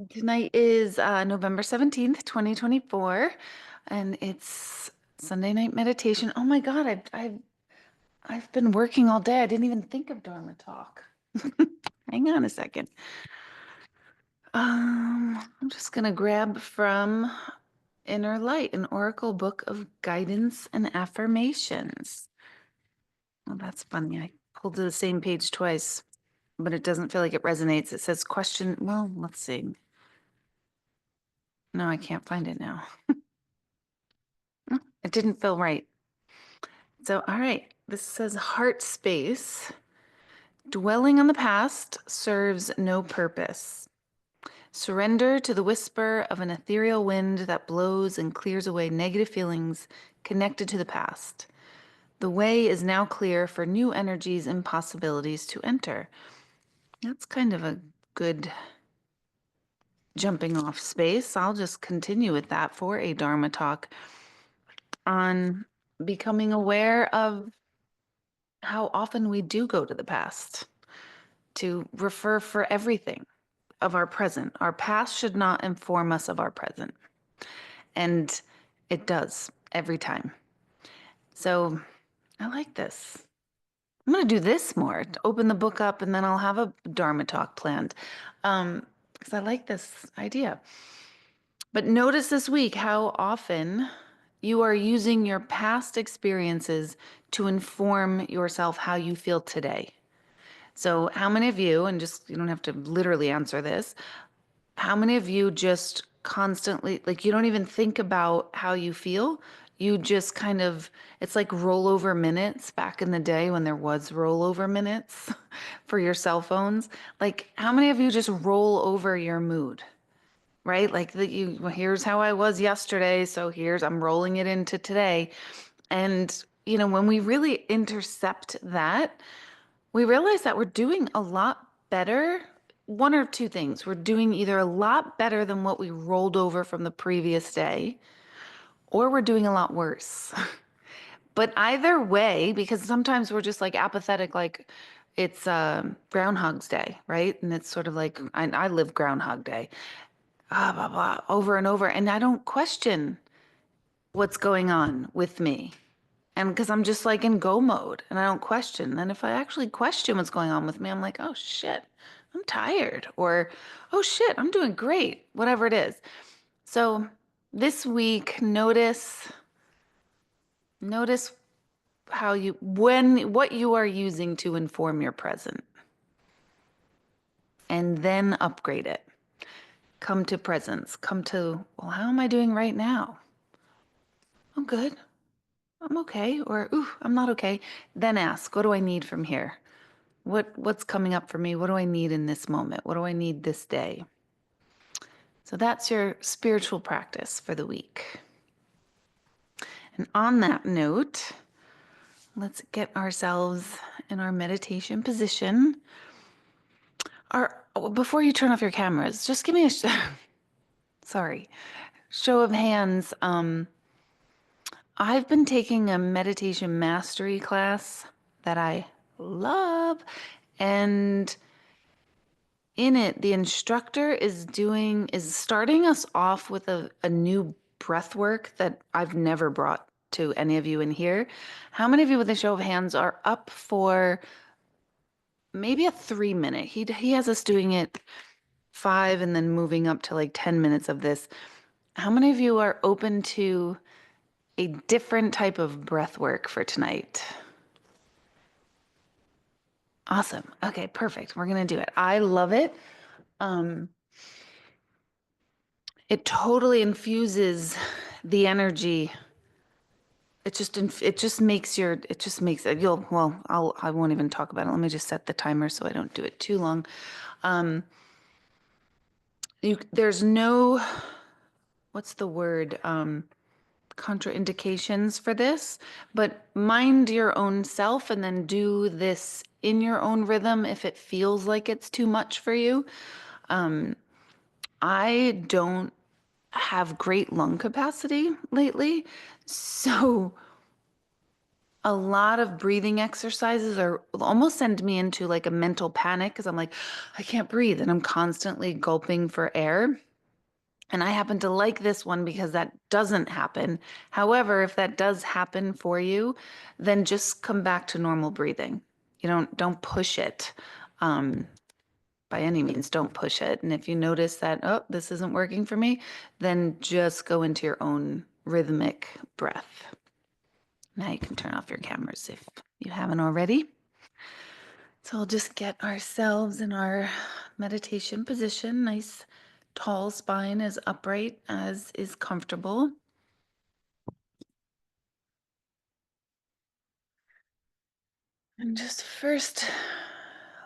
Tonight is November 17th, 2024, and it's Sunday night meditation. Oh my God, I've been working all day. I didn't even think of Dharma talk. Hang on a second. I'm just gonna grab from Inner Light, an Oracle book of guidance and affirmations. Well, that's funny. I pulled to the same page twice, but it doesn't feel like it resonates. It says question. Well, let's see. No, I can't find it now. It didn't feel right. So, all right, this says heart space. Dwelling on the past serves no purpose. Surrender to the whisper of an ethereal wind that blows and clears away negative feelings connected to the past. The way is now clear for new energies and possibilities to enter. That's kind of a good jumping off space. I'll just continue with that for a Dharma talk on becoming aware of how often we do go to the past to refer for everything of our present. Our past should not inform us of our present. And it does every time. So I like this. I'm going to do this more, to open the book up, and then I'll have a Dharma talk planned because I like this idea. But notice this week how often you are using your past experiences to inform yourself how you feel today. So, how many of you, and just you don't have to literally answer this, how many of you just constantly, like, you don't even think about how you feel? You just kind of, it's like rollover minutes back in the day when there was rollover minutes for your cell phones. Like, how many of you just roll over your mood? Right? Like that you, well, here's how I was yesterday, so I'm rolling it into today. And, when we really intercept that, we realize that we're doing a lot better. One or two things. We're doing either a lot better than what we rolled over from the previous day, or we're doing a lot worse. But either way, because sometimes we're just like apathetic, like it's Groundhog's Day, right? And it's sort of like I live Groundhog Day, blah, blah, over and over. And I don't question what's going on with me. And because I'm just like in go mode and I don't question. Then if I actually question what's going on with me, I'm like, oh shit, I'm tired. Or, oh shit, I'm doing great. Whatever it is. So this week, notice what you are using to inform your present, and then upgrade it. Come to presence. Come to, well, how am I doing right now? I'm good. I'm okay. Or, ooh, I'm not okay. Then ask, what do I need from here? What's coming up for me? What do I need in this moment? What do I need this day? So that's your spiritual practice for the week. And on that note, let's get ourselves in our meditation position. Before you turn off your cameras, just give me a sorry, show of hands. I've been taking a meditation mastery class that I love, and in it, the instructor is starting us off with a new breath work that I've never brought to any of you in here. How many of you with a show of hands are up for maybe a 3 minute? He has us doing it 5 and then moving up to like 10 minutes of this. How many of you are open to a different type of breath work for tonight? Awesome. Okay, perfect. We're gonna do it. I love it. Um, It totally infuses the energy. It just makes it, I won't even talk about it. Let me just set the timer so I don't do it too long. Um, there's no, what's the word? Contraindications for this, but mind your own self and then do this in your own rhythm if it feels like it's too much for you. I don't have great lung capacity lately. So a lot of breathing exercises are almost send me into like a mental panic because I'm like, I can't breathe and I'm constantly gulping for air. And I happen to like this one because that doesn't happen. However, if that does happen for you, then just come back to normal breathing. You don't push it. Um, by any means, don't push it. And if you notice that, oh, this isn't working for me, then just go into your own rhythmic breath. Now you can turn off your cameras if you haven't already. So we'll just get ourselves in our meditation position. Nice tall spine, as upright as is comfortable. And just first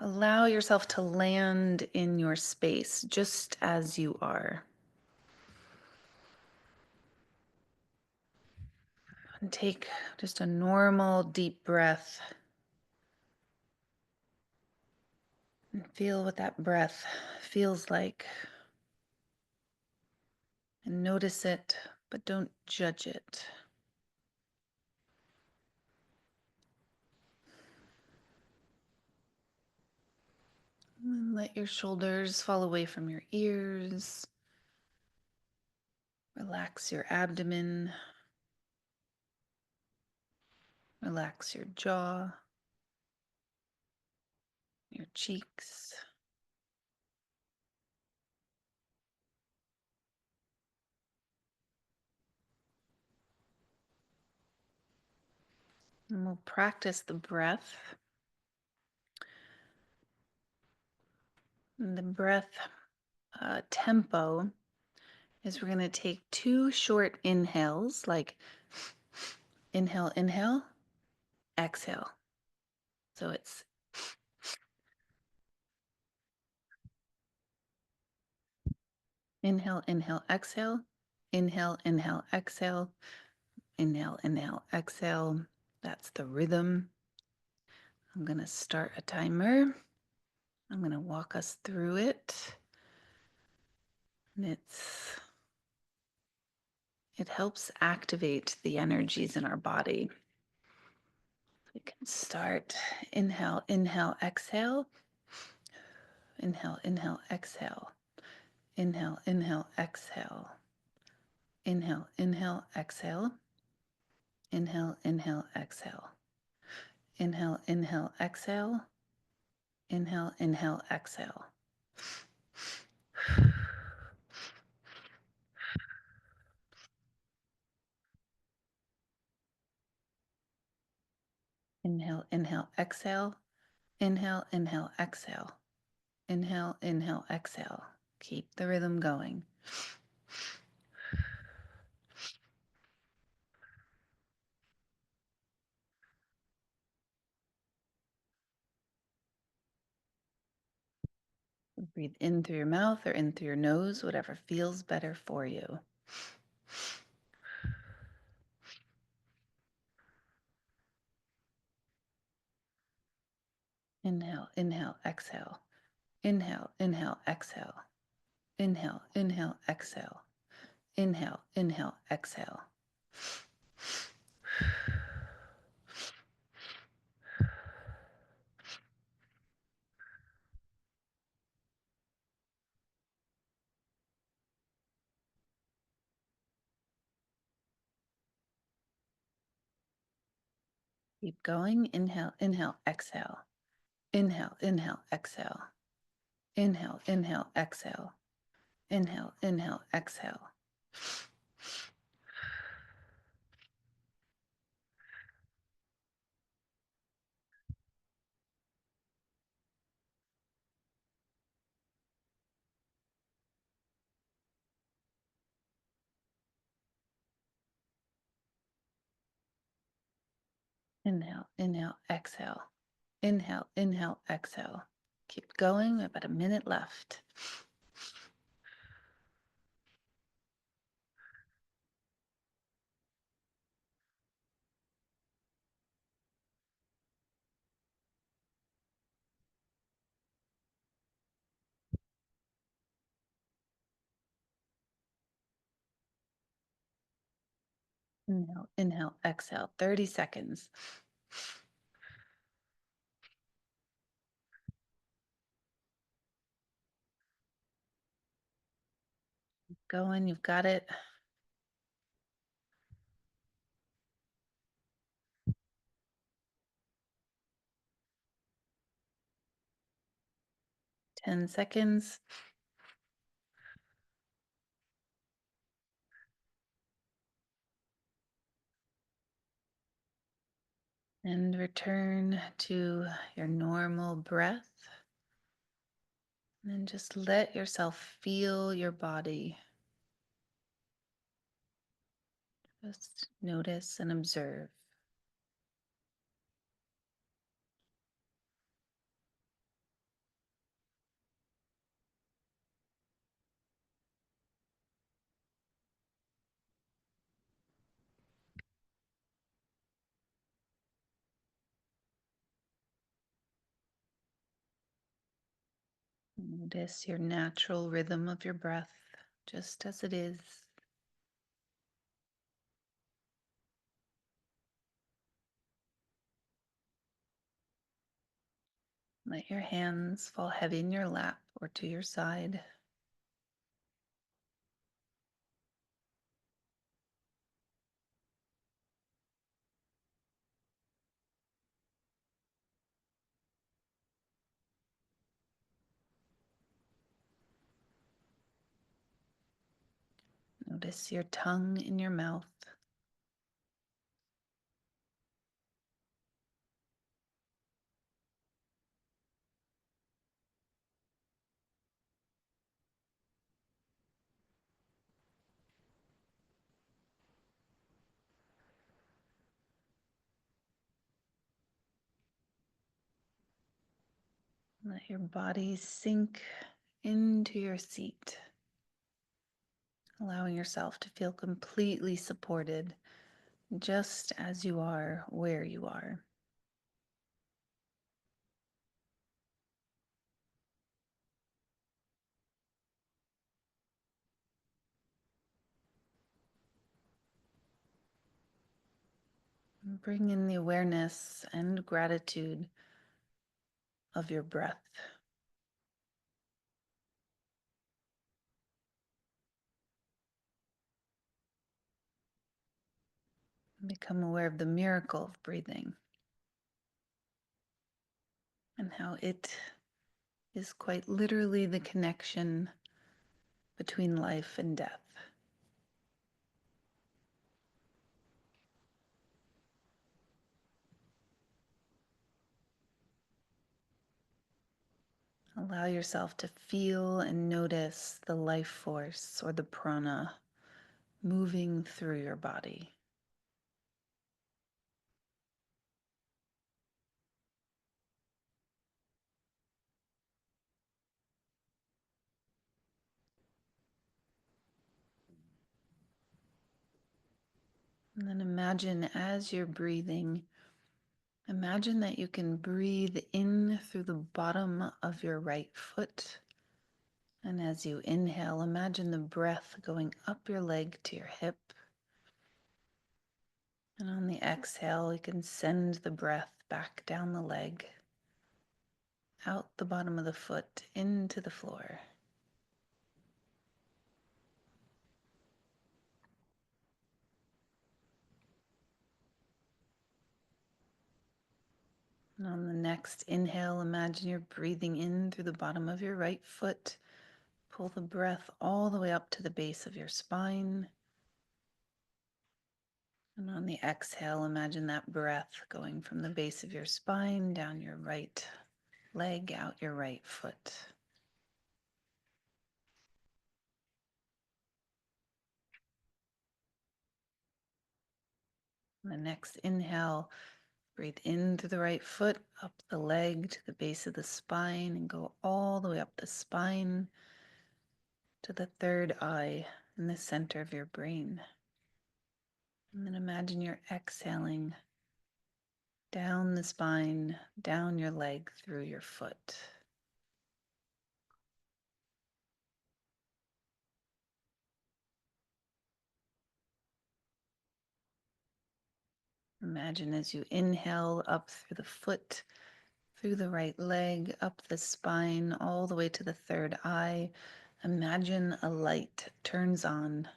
allow yourself to land in your space just as you are. And take just a normal deep breath and feel what that breath feels like. And notice it, but don't judge it. And let your shoulders fall away from your ears. Relax your abdomen. Relax your jaw, your cheeks. And we'll practice the breath. And the breath tempo is we're going to take 2 short inhales, like inhale, inhale, exhale. So it's inhale, inhale, exhale, inhale, inhale, exhale, inhale, inhale, exhale. That's the rhythm. I'm going to start a timer. I'm going to walk us through it. And it helps activate the energies in our body. We can start. Inhale, inhale, exhale. Inhale, inhale, exhale. Inhale, inhale, exhale. Inhale, inhale, exhale. Inhale, inhale, exhale. Inhale, inhale, exhale. Inhale, inhale, exhale. Inhale, inhale, exhale. Inhale, inhale, exhale. Inhale, inhale, exhale. Keep the rhythm going. Breathe in through your mouth or in through your nose, whatever feels better for you. Inhale, inhale, exhale. Inhale, inhale, exhale. Inhale, inhale, exhale. Inhale, inhale, exhale. Keep going. Inhale, inhale, exhale. Inhale, inhale, exhale. Inhale, inhale, exhale. Inhale, inhale, exhale. Inhale, inhale, exhale. Inhale, inhale, exhale. Keep going. We have about a minute left. Inhale, inhale, exhale. 30 seconds. Going, you've got it. Ten seconds. And return to your normal breath. And then just let yourself feel your body. Just notice and observe. Notice your natural rhythm of your breath, just as it is. Let your hands fall heavy in your lap or to your side. Notice your tongue in your mouth. Let your body sink into your seat, allowing yourself to feel completely supported just as you are where you are. Bring in the awareness and gratitude of your breath. Become aware of the miracle of breathing and how it is quite literally the connection between life and death. Allow yourself to feel and notice the life force or the prana moving through your body. And then imagine as you're breathing, imagine that you can breathe in through the bottom of your right foot. And as you inhale, imagine the breath going up your leg to your hip. And on the exhale, you can send the breath back down the leg, out the bottom of the foot, into the floor. And on the next inhale, imagine you're breathing in through the bottom of your right foot. Pull the breath all the way up to the base of your spine. And on the exhale, imagine that breath going from the base of your spine down your right leg, out your right foot. On the next inhale, breathe in through the right foot, up the leg to the base of the spine, and go all the way up the spine to the third eye in the center of your brain. And then imagine you're exhaling down the spine, down your leg, through your foot. Imagine as you inhale up through the foot, through the right leg, up the spine, all the way to the third eye. imagine a light turns on.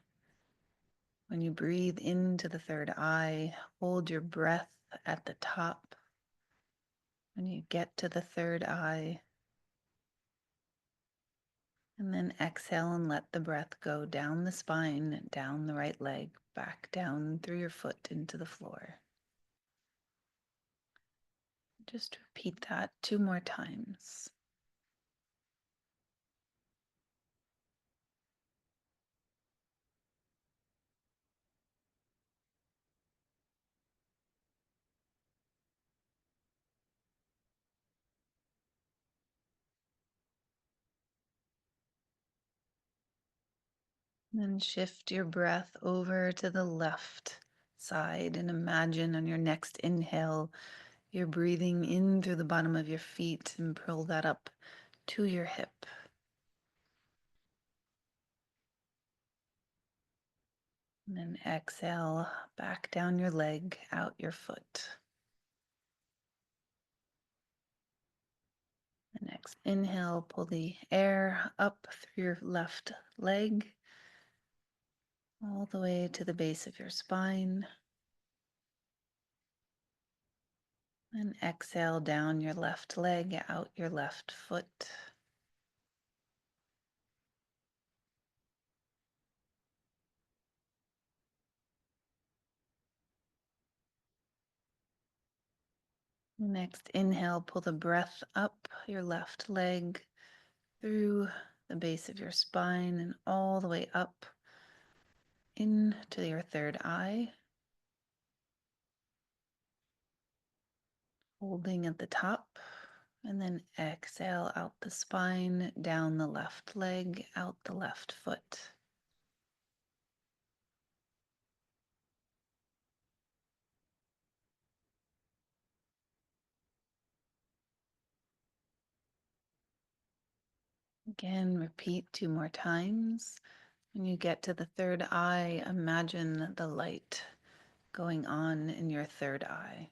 When you breathe into the third eye, hold your breath at the top. When you get to the third eye, and then exhale and let the breath go down the spine, down the right leg, back down through your foot into the floor. Just repeat that 2 more times. Then shift your breath over to the left side and imagine on your next inhale, you're breathing in through the bottom of your feet and pull that up to your hip. And then exhale back down your leg, out your foot. The next inhale, pull the air up through your left leg, all the way to the base of your spine. And exhale down your left leg, out your left foot. Next inhale, pull the breath up your left leg through the base of your spine and all the way up into your third eye. Holding at the top, and then exhale out the spine, down the left leg, out the left foot. Again, repeat 2 more times. When you get to the third eye, imagine the light going on in your third eye.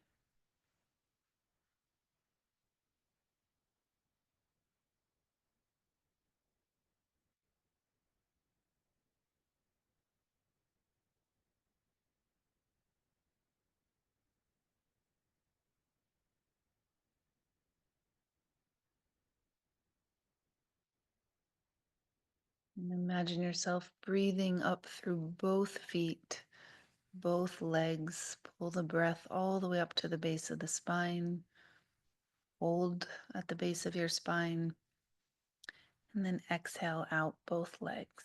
And imagine yourself breathing up through both feet, both legs. Pull the breath all the way up to the base of the spine. Hold at the base of your spine. And then exhale out both legs.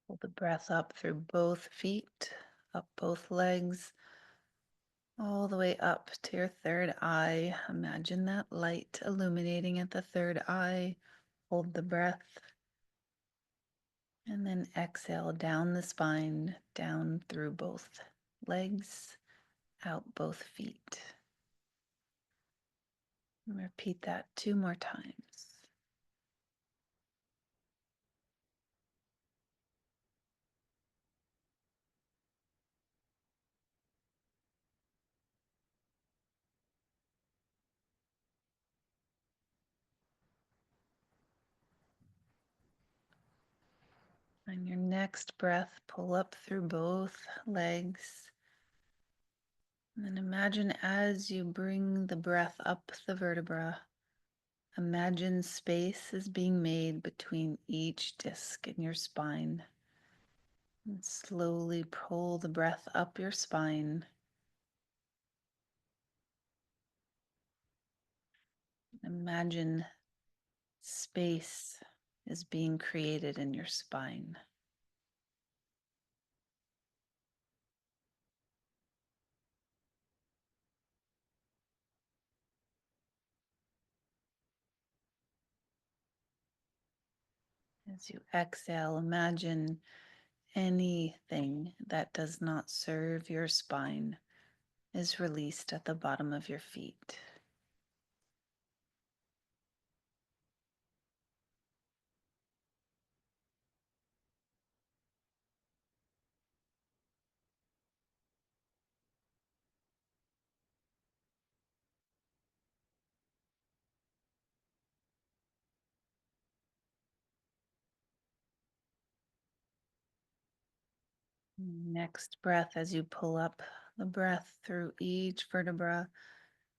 Pull the breath up through both feet, up both legs, all the way up to your third eye. Imagine that light illuminating at the third eye. Hold the breath. And then exhale down the spine, down through both legs, out both feet. And repeat that 2 more times. On your next breath, pull up through both legs. And then imagine as you bring the breath up the vertebra, imagine space is being made between each disc in your spine. And slowly pull the breath up your spine. Imagine space is being created in your spine. As you exhale, imagine Anything that does not serve your spine is released at the bottom of your feet. Next breath, as you pull up the breath through each vertebra,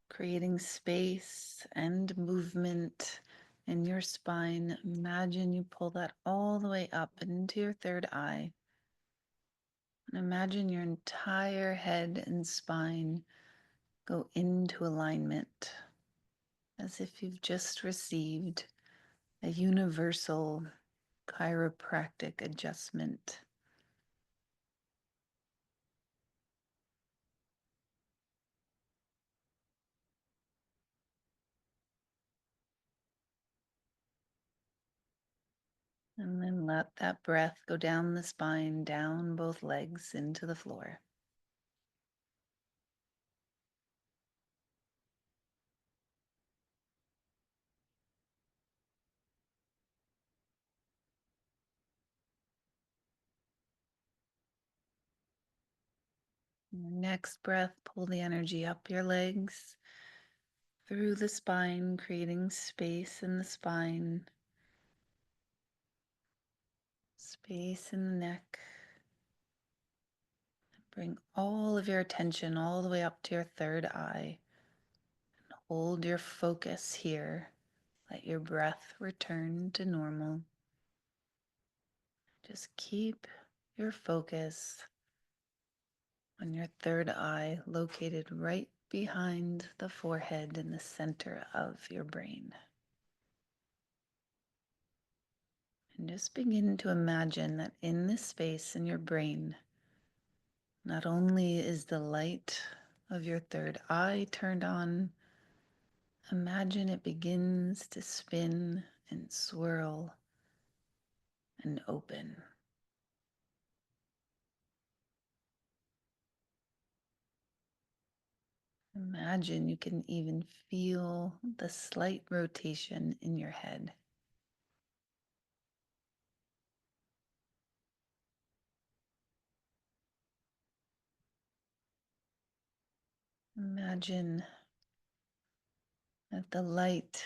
creating space and movement in your spine. Imagine you pull that all the way up into your third eye. And imagine your entire head and spine go into alignment as if you've just received a universal chiropractic adjustment. And then let that breath go down the spine, down both legs into the floor. Next breath, pull the energy up your legs, through the spine, creating space in the spine, space in the neck. Bring all of your attention all the way up to your third eye. And hold your focus here. Let your breath return to normal. Just keep your focus on your third eye, located right behind the forehead in the center of your brain. And just begin to imagine that in this space in your brain, not only is the light of your third eye turned on, imagine it begins to spin and swirl and open. Imagine you can even feel the slight rotation in your head. Imagine that the light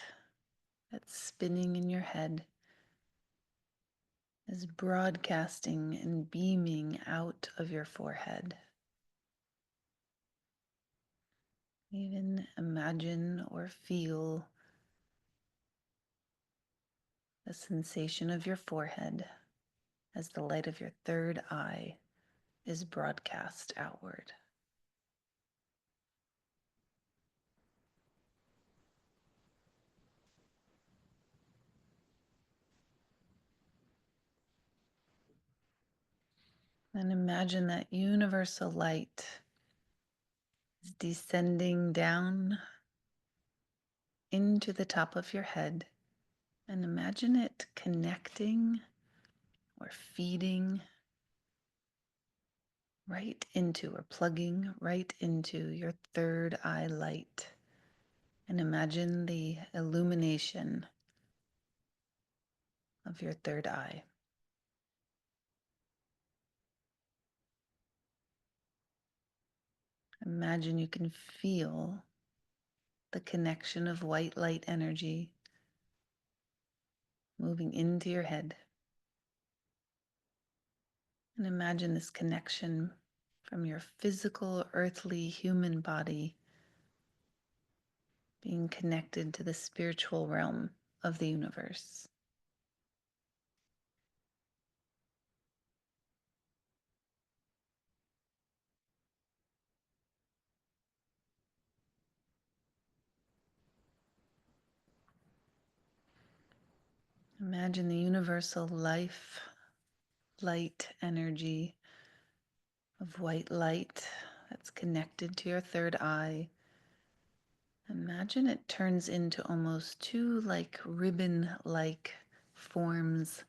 that's spinning in your head is broadcasting and beaming out of your forehead. Even imagine or feel the sensation of your forehead as the light of your third eye is broadcast outward. And imagine that universal light is descending down into the top of your head. And imagine it connecting or feeding right into or plugging right into your third eye light. And imagine the illumination of your third eye. Imagine you can feel the connection of white light energy moving into your head. And imagine this connection from your physical, earthly, human body being connected to the spiritual realm of the universe. Imagine the universal life, light energy of white light that's connected to your third eye. Imagine it turns into almost two like ribbon-like forms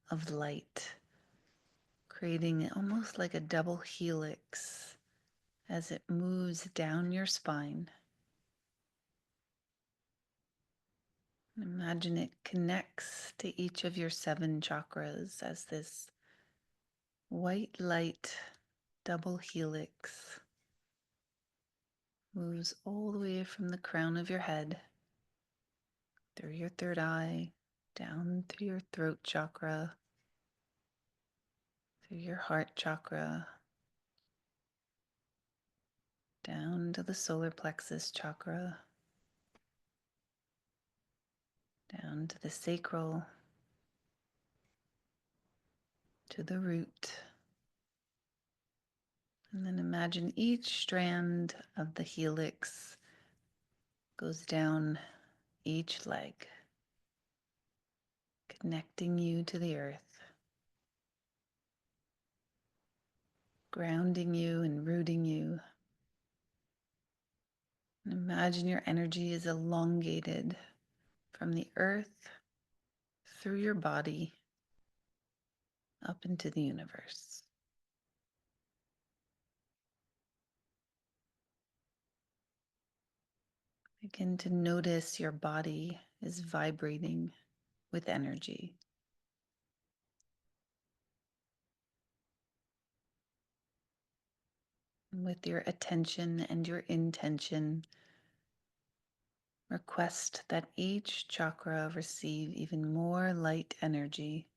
of light, creating almost like a double helix as it moves down your spine. Imagine it connects to each of your 7 chakras as this white light double helix moves all the way from the crown of your head, through your third eye, down through your throat chakra, through your heart chakra, down to the solar plexus chakra, down to the sacral, to the root. And then imagine each strand of the helix goes down each leg, connecting you to the earth, grounding you and rooting you. And imagine your energy is elongated from the earth through your body up into the universe. Begin to notice your body is vibrating with energy. And with your attention and your intention, request that each chakra receive even more light energy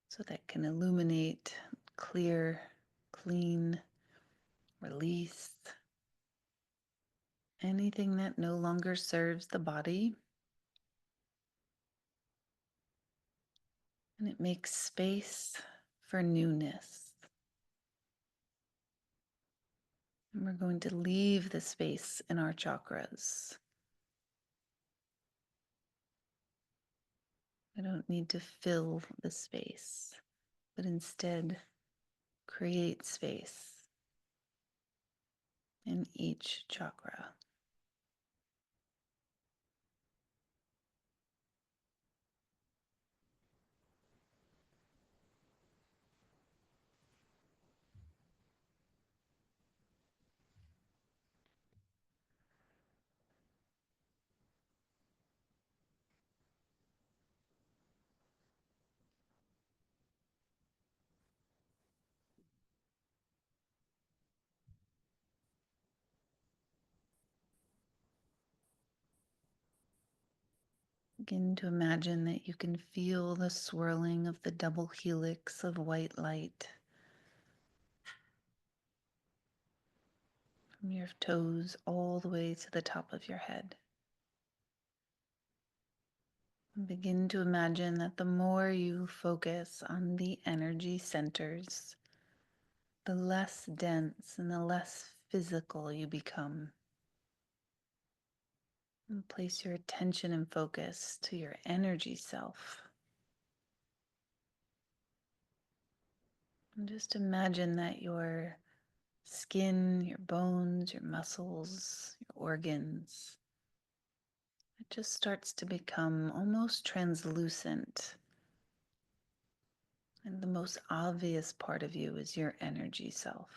so that can illuminate, clear, clean, release anything that no longer serves the body. And it makes space for newness. And we're going to leave the space in our chakras. I don't need to fill the space, but instead create space in each chakra. Begin to imagine that you can feel the swirling of the double helix of white light from your toes all the way to the top of your head. And begin to imagine that the more you focus on the energy centers, the less dense and the less physical you become. And place your attention and focus to your energy self. And just imagine that your skin, your bones, your muscles, your organs, it just starts to become almost translucent. And the most obvious part of you is your energy self.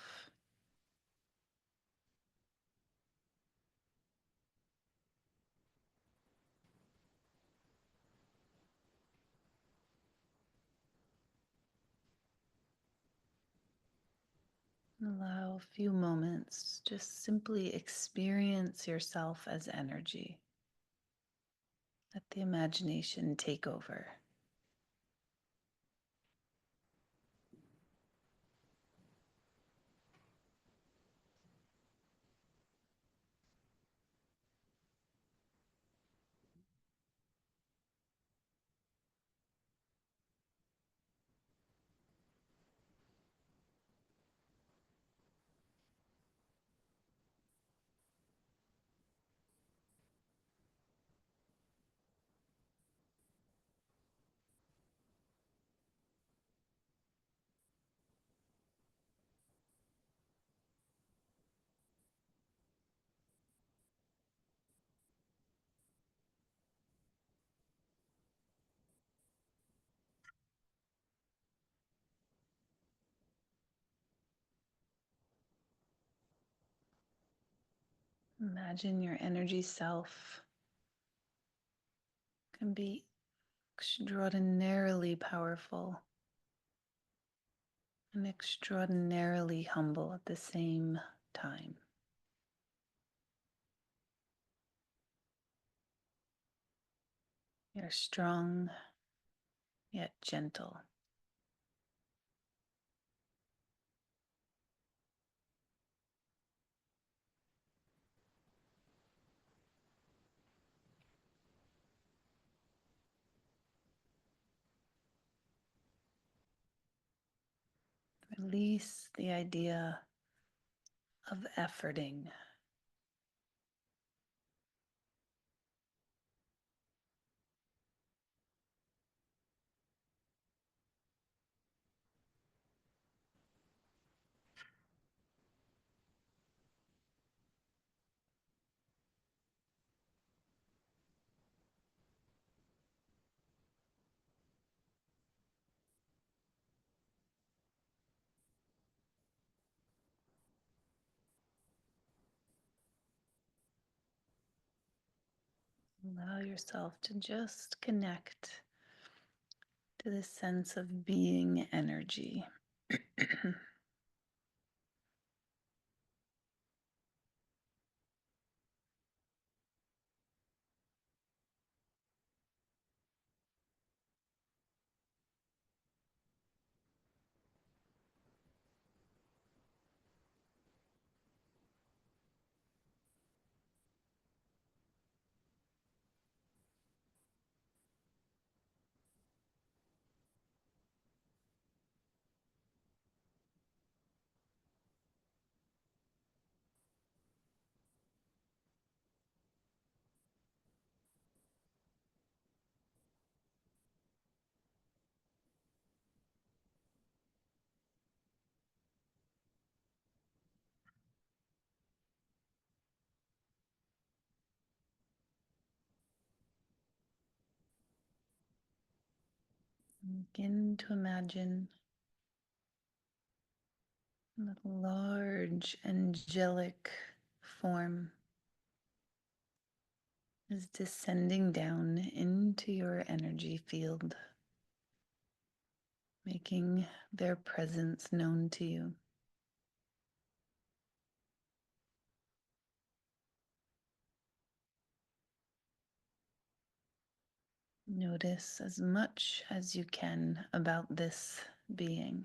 Allow a few moments, just simply experience yourself as energy. Let the imagination take over. Imagine your energy self can be extraordinarily powerful and extraordinarily humble at the same time. You're strong yet gentle. Release the idea of efforting. Allow yourself to just connect to this sense of being energy. Begin to imagine that large angelic form is descending down into your energy field, making their presence known to you. Notice as much as you can about this being.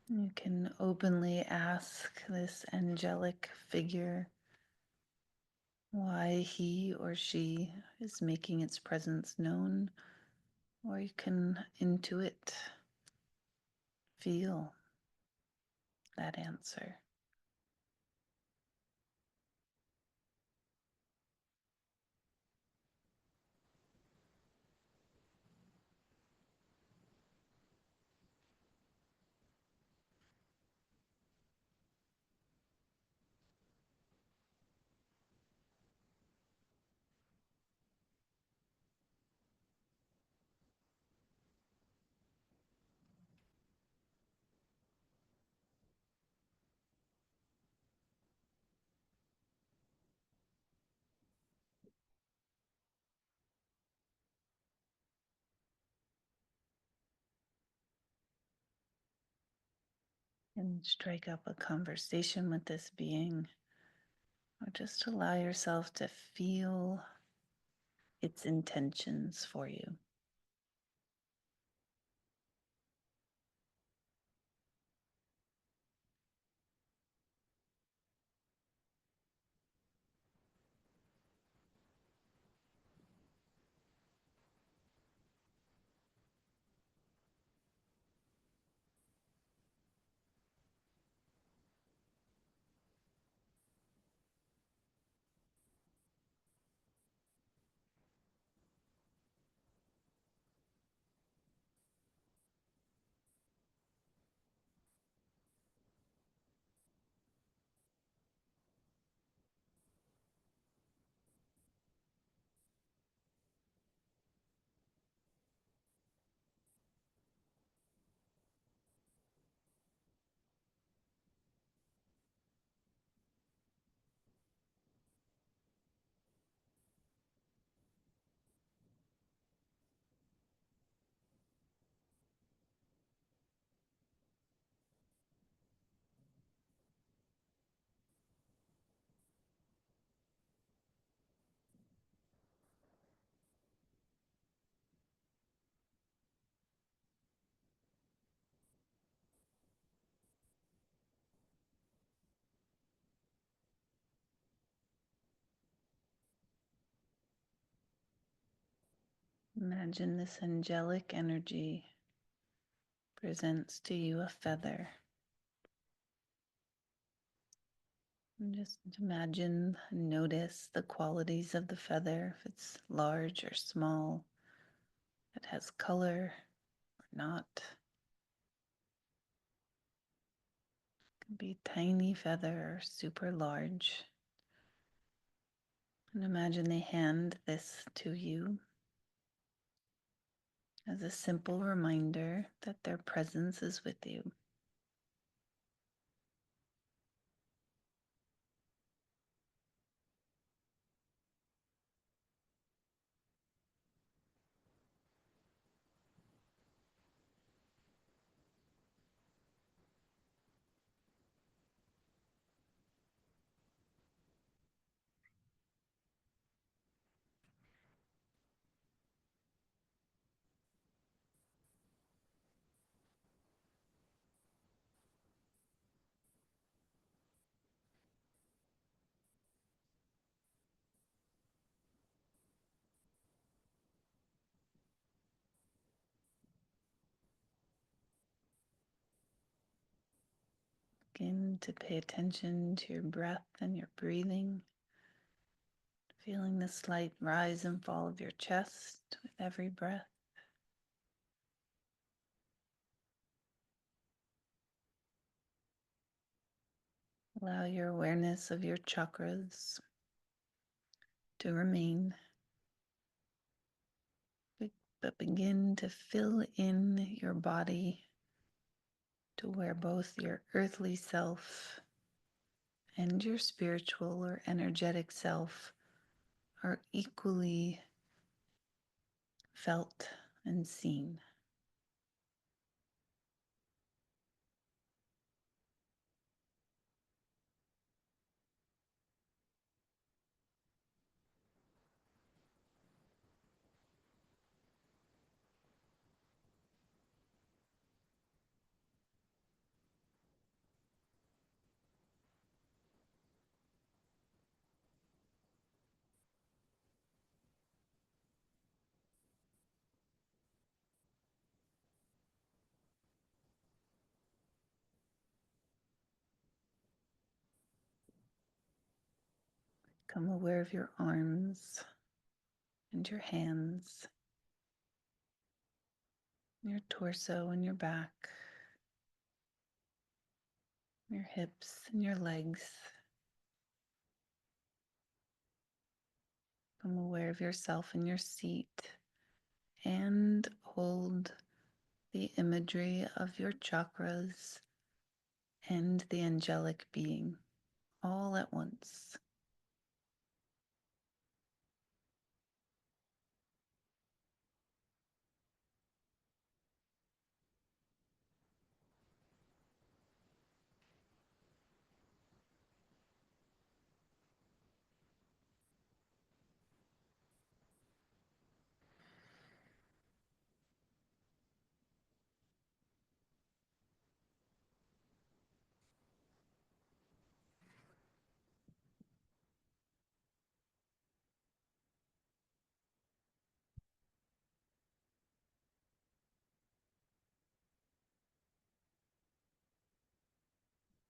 You can openly ask this angelic figure why he or she is making its presence known, or you can intuit, feel that answer. And strike up a conversation with this being, or just allow yourself to feel its intentions for you. Imagine this angelic energy presents to you a feather. And just imagine, notice the qualities of the feather, if it's large or small, if it has color or not. It can be tiny feather or super large. And imagine they hand this to you as a simple reminder that their presence is with you. Begin to pay attention to your breath and your breathing, feeling the slight rise and fall of your chest with every breath. Allow your awareness of your chakras to remain, but begin to fill in your body to where both your earthly self and your spiritual or energetic self are equally felt and seen. Become aware of your arms and your hands, your torso and your back, your hips and your legs. Become aware of yourself in your seat and hold the imagery of your chakras and the angelic being all at once.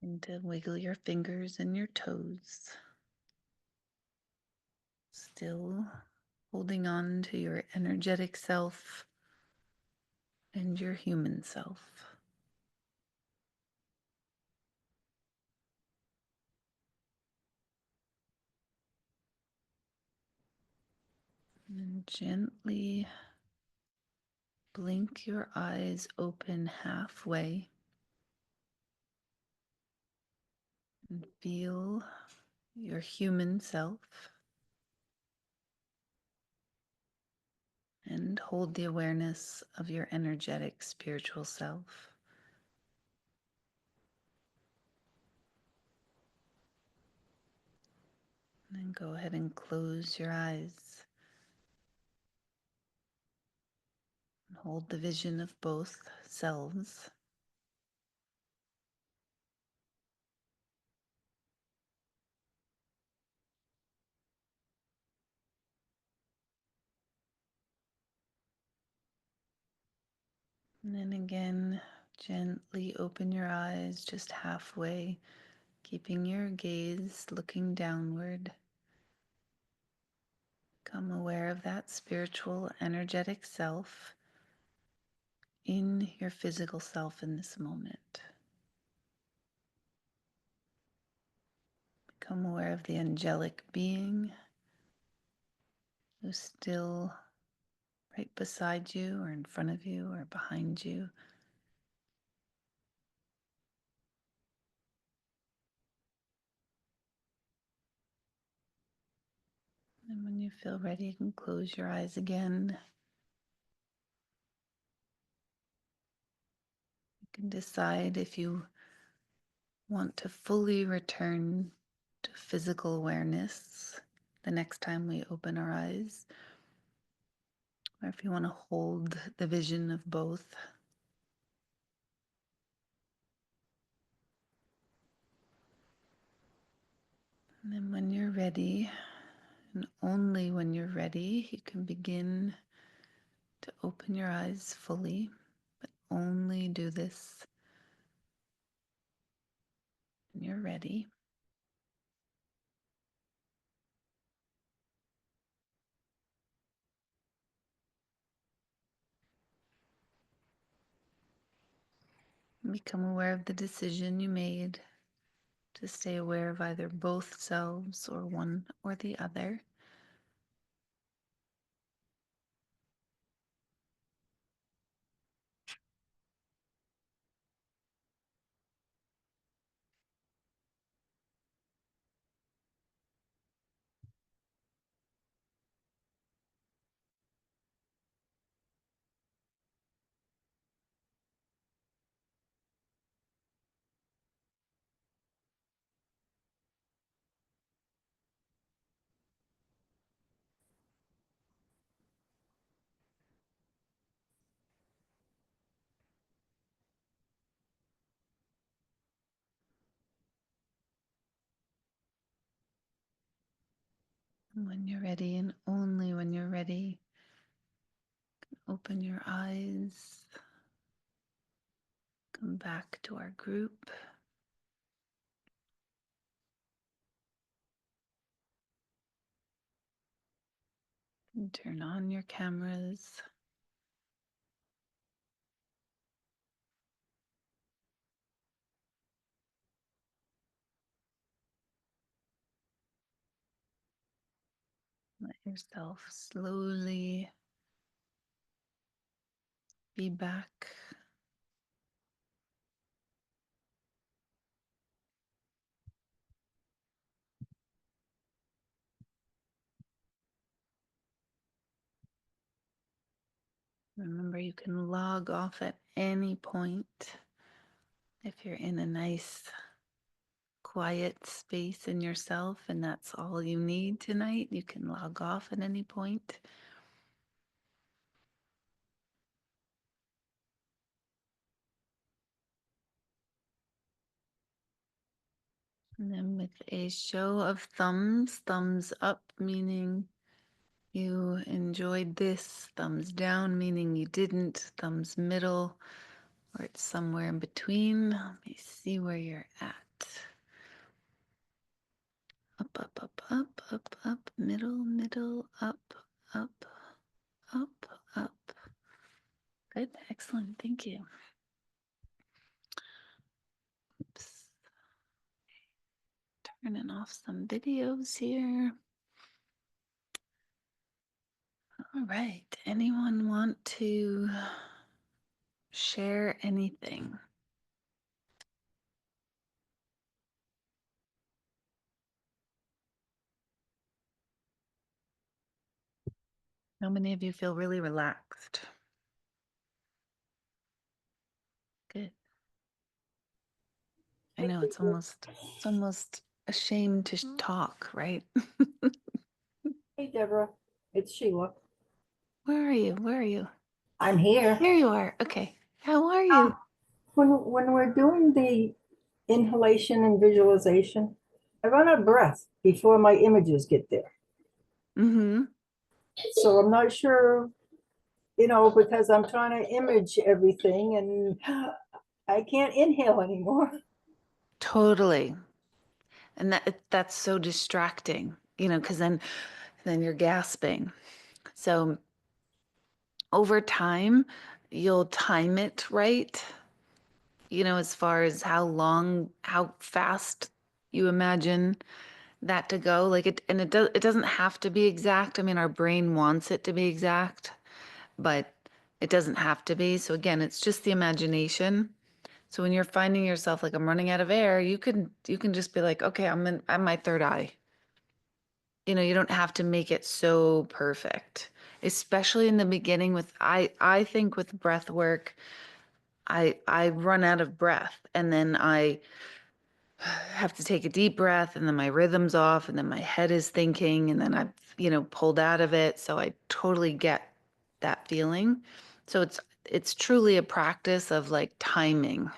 And to wiggle your fingers and your toes, still holding on to your energetic self and your human self. And gently blink your eyes open halfway and feel your human self, and hold the awareness of your energetic spiritual self. And then go ahead and close your eyes and hold the vision of both selves. And then again, gently open your eyes just halfway, keeping your gaze looking downward. Become aware of that spiritual, energetic self in your physical self in this moment. Become aware of the angelic being who's still right beside you or in front of you or behind you. And when you feel ready, you can close your eyes again. You can decide if you want to fully return to physical awareness the next time we open our eyes, or if you want to hold the vision of both. And then when you're ready, and only when you're ready, you can begin to open your eyes fully, but only do this when you're ready. Become aware of the decision you made to stay aware of either both selves or one or the other. And when you're ready, and only when you're ready, open your eyes, come back to our group. And turn on your cameras. Let yourself slowly be back. Remember, you can log off at any point. If you're in a nice, quiet space in yourself and that's all you need tonight, you can log off at any point. And then with a show of thumbs, thumbs up meaning you enjoyed this, thumbs down meaning you didn't, thumbs middle, or it's somewhere in between. Let me see where you're at. Up, up, up, up, up, up, middle, middle, up, up, up, up. Good, excellent, thank you. Oops. Turning off some videos here. All right, anyone want to share anything? How many of you feel really relaxed? Good. I know it's almost a shame to talk, right? Hey, Deborah, it's Sheila. Where are you? Where are you? I'm here. There you are. Okay. How are you? When we're doing the inhalation and visualization, I run out of breath before my images get there. Mm-hmm. So I'm not sure because I'm trying to image everything and I can't inhale anymore. Totally. And that's so distracting, because then you're gasping. So over time, you'll time it right, as far as how fast you imagine that to go. Like it doesn't have to be exact. I mean, our brain wants it to be exact, but it doesn't have to be. So again, it's just the imagination. So when you're finding yourself like I'm running out of air, you can just be like, okay, I'm my third eye. You don't have to make it so perfect, especially in the beginning with I think with breath work, I run out of breath and then I have to take a deep breath and then my rhythm's off and then my head is thinking and then I've, pulled out of it. So I totally get that feeling. So it's truly a practice of like timing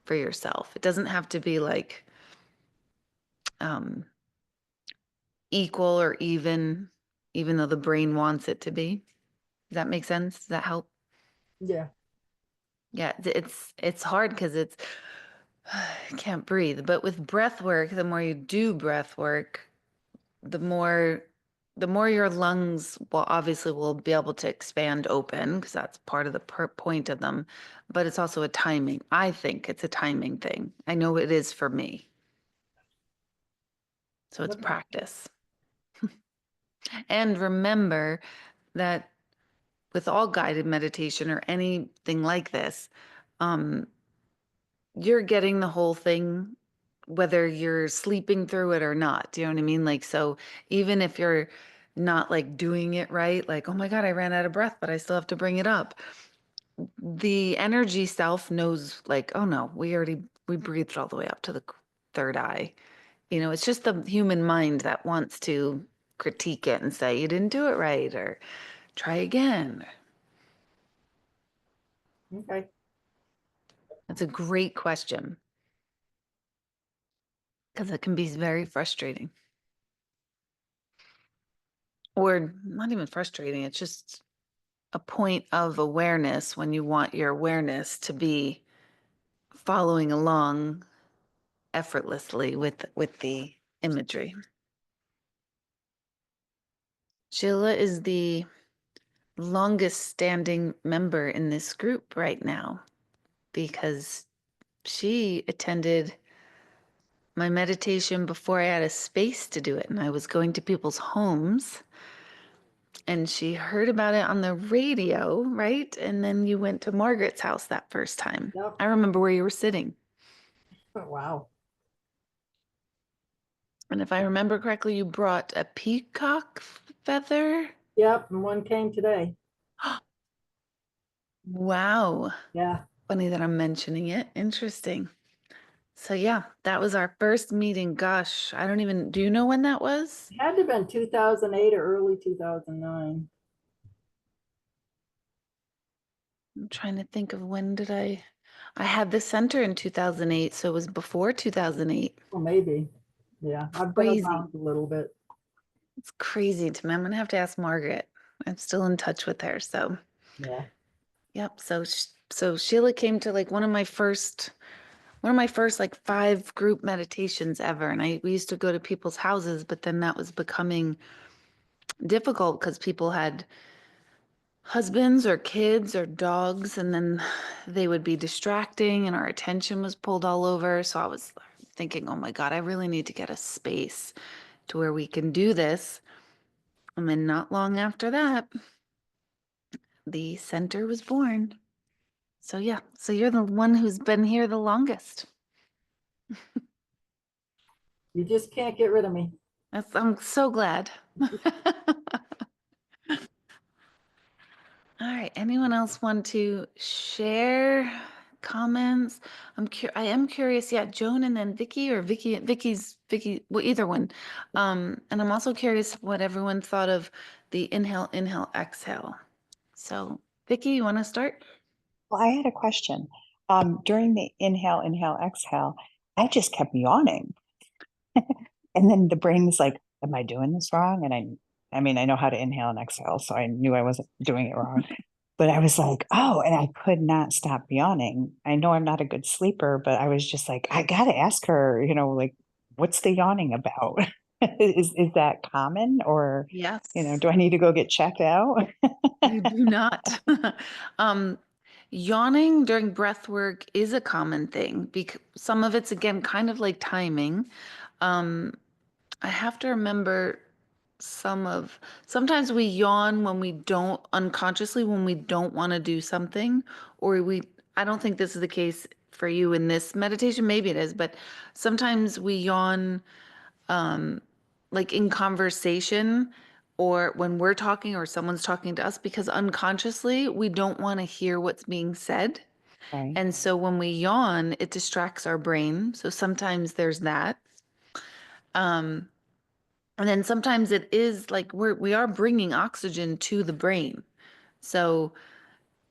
for yourself. It doesn't have to be like um equal or even though the brain wants it to be. Does that make sense? Does that help? Yeah. Yeah, it's hard because it's I can't breathe. But with breath work, the more you do breath work, the more the more your lungs will be able to expand open because that's part of the point of them. But it's also a timing. I think it's a timing thing. I know it is for me. So it's Okay. practice. And remember that with all guided meditation or anything like this, um, you're getting the whole thing, whether you're sleeping through it or not. Do you know what I mean? Like, so even if you're not like doing it right, like, oh my God, I ran out of breath, but I still have to bring it up. The energy self knows, like, oh no, we breathed all the way up to the third eye. It's just the human mind that wants to critique it and say, you didn't do it right, or try again. Okay. That's a great question because it can be very frustrating. Or not even frustrating, it's just a point of awareness when you want your awareness to be following along effortlessly with the imagery. Sheila is the longest standing member in this group right now because she attended my meditation before I had a space to do it. And I was going to people's homes and she heard about it on the radio, right? And then you went to Margaret's house that first time. Yep. I remember where you were sitting. Oh, wow. And if I remember correctly, you brought a peacock feather. Yep. And one came today. Wow. Yeah. Funny that I'm mentioning it. Interesting. So yeah, that was our first meeting. Gosh, I don't even, do you know when that was? It had to have been 2008 or early 2009. I'm trying to think of when did I had the center in 2008, so it was before 2008. Or maybe. Yeah. I've been Crazy. around a little bit. It's crazy to me. I'm gonna have to ask Margaret. I'm still in touch with her. So, Yeah. yep. So Sheila came to like one of my first like 5 group meditations ever. And we used to go to people's houses, but then that was becoming difficult because people had husbands or kids or dogs, and then they would be distracting and our attention was pulled all over. So I was thinking, oh my God, I really need to get a space to where we can do this. And then not long after that, the center was born. So yeah, so you're the one who's been here the longest. You just can't get rid of me. I'm so glad. All right. Anyone else want to share comments? I am curious. Yeah, Joan and then Vicky or Vicky, well, either one. And I'm also curious what everyone thought of the inhale, exhale. So, Vicky, you want to start? Well, I had a question. During the inhale, inhale, exhale, I just kept yawning. And then the brain was like, am I doing this wrong? And I mean, I know how to inhale and exhale, so I knew I wasn't doing it wrong. But I was like, oh, and I could not stop yawning. I know I'm not a good sleeper, but I was just like, I gotta ask her, like, what's the yawning about? Is that common, or, Yes, do I need to go get checked out? you do not. Um, Yawning during breath work is a common thing because some of it's again kind of like timing. Um, I have to remember sometimes we yawn when we don't unconsciously when we don't want to do something, or I don't think this is the case for you in this meditation, maybe it is, but sometimes we yawn um like in conversation or when we're talking or someone's talking to us because unconsciously we don't want to hear what's being said. Right. And so when we yawn, it distracts our brain. So sometimes there's that. Um, and then sometimes it is like we are bringing oxygen to the brain. So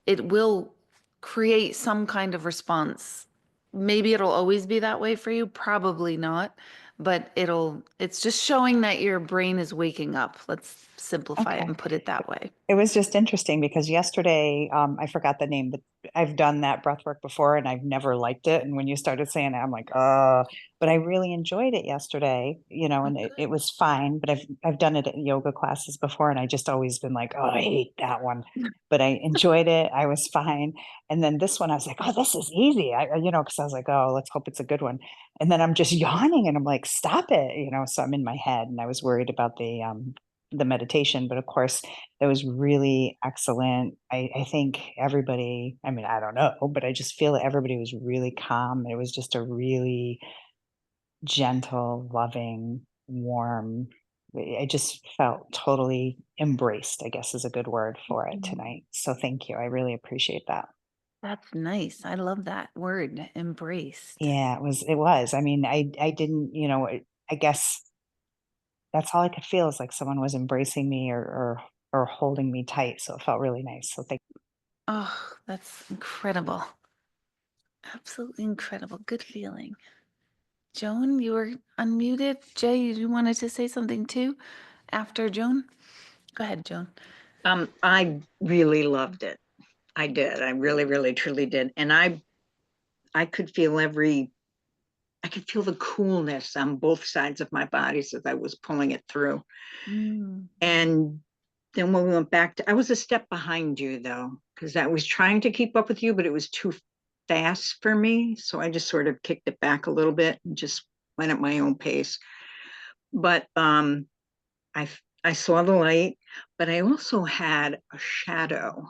it will create some kind of response. Maybe it'll always be that way for you, probably not, but it's just showing that your brain is waking up. Let's simplify it Okay. and put it that way. It was just interesting because yesterday, I forgot the name, but I've done that breath work before and I've never liked it. And when you started saying it, I'm like, but I really enjoyed it yesterday, Oh, and it, good. it was fine. But I've done it at yoga classes before and I just always been like, oh, I hate that one. But I enjoyed it. I was fine. And then this one, I was like, oh, this is easy. Because I was like, oh, let's hope it's a good one. And then I'm just yawning and I'm like, stop it, so I'm in my head and I was worried about the meditation, but of course that was really excellent. I think everybody, I mean, I don't know, but I just feel that everybody was really calm. It was just a really gentle, loving, warm. I just felt totally embraced, I guess is a good word for it tonight. So thank you. I really appreciate that. That's nice. I love that word, embraced. Yeah, it was. I mean, I didn't, I guess that's all I could feel is like someone was embracing me or holding me tight. So it felt really nice. So thank Oh, that's incredible. Absolutely incredible. Good feeling. Joan, you were unmuted. Jay, you wanted to say something too after Joan? Go ahead, Joan. I really loved it. I did. I really, really, truly did. And I could feel I could feel the coolness on both sides of my bodies as I was pulling it through. Mm. And then when we went back I was a step behind you though, because I was trying to keep up with you, but it was too fast for me. So I just sort of kicked it back a little bit and just went at my own pace. But I I saw the light, but I also had a shadow,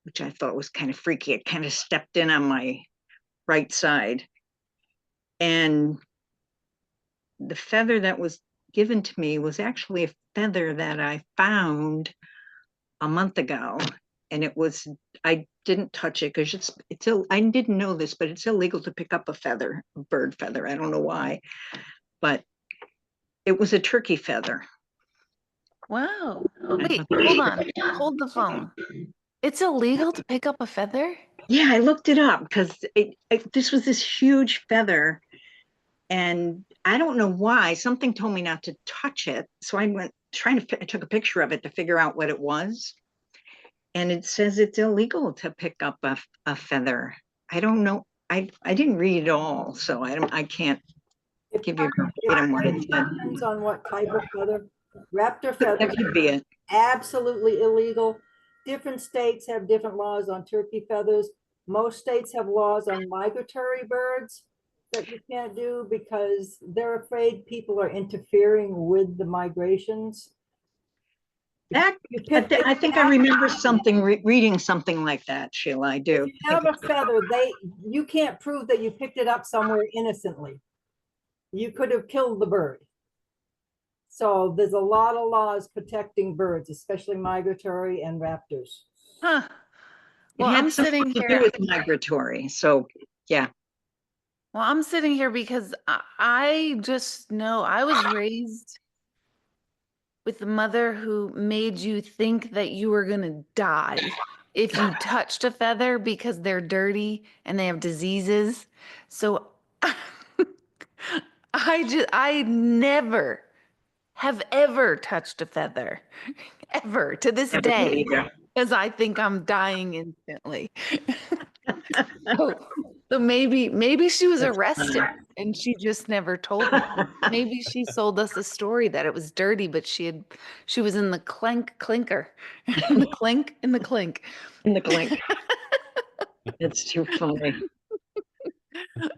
which I thought was kind of freaky. It kind of stepped in on my right side. And the feather that was given to me was actually a feather that I found a month ago. And I didn't touch it because I didn't know this, but it's illegal to pick up a bird feather. I don't know why, but it was a turkey feather. Wow. Wait, hold on. Hold the phone. It's illegal to pick up a feather? Yeah, I looked it up because this was this huge feather. And I don't know why. Something told me not to touch it. So I took a picture of it to figure out what it was. And it says it's illegal to pick up a feather. I don't know. I didn't read it all, so I can't It give you it verbatim what it said. depends on what type of feather. Raptor That feathers could be it. absolutely illegal. Different states have different laws on turkey feathers. Most states have laws on migratory birds that you can't do because they're afraid people are interfering with the migrations. That You pick, I think I remember reading something like that, Sheila. I if do. you have a feather, you can't prove that you picked it up somewhere innocently. You could have killed the bird. So there's a lot of laws protecting birds, especially migratory and raptors. Huh. It Well, had I'm something sitting to here. do with migratory. So yeah. Well, I'm sitting here because I just know I was raised with the mother who made you think that you were going to die if you touched a feather because they're dirty and they have diseases. So I never have ever touched a feather ever to this Never day. either. because I think I'm dying instantly. So, so maybe she was That's arrested funny. and she just never told me. Maybe she sold us a story that it was dirty, but she was in the clinker. In the clink, in the clink. In the clink. It's too funny.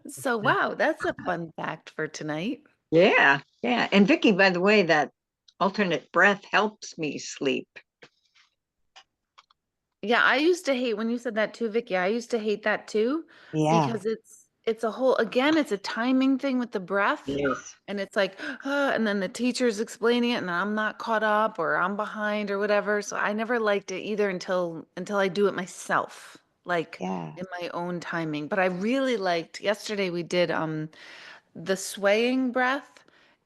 So wow, that's a fun fact for tonight. Yeah, yeah. And Vicky, by the way, that alternate breath helps me sleep. Yeah, I used to hate when you said that too, Vicky. I used to hate that too Yeah, because it's a whole again, it's a timing thing with the breath. Yes. And it's like, and then the teacher's explaining it and I'm not caught up or I'm behind or whatever. So I never liked it either until I do it myself, like yeah, in my own timing. But I really liked yesterday we did the swaying breath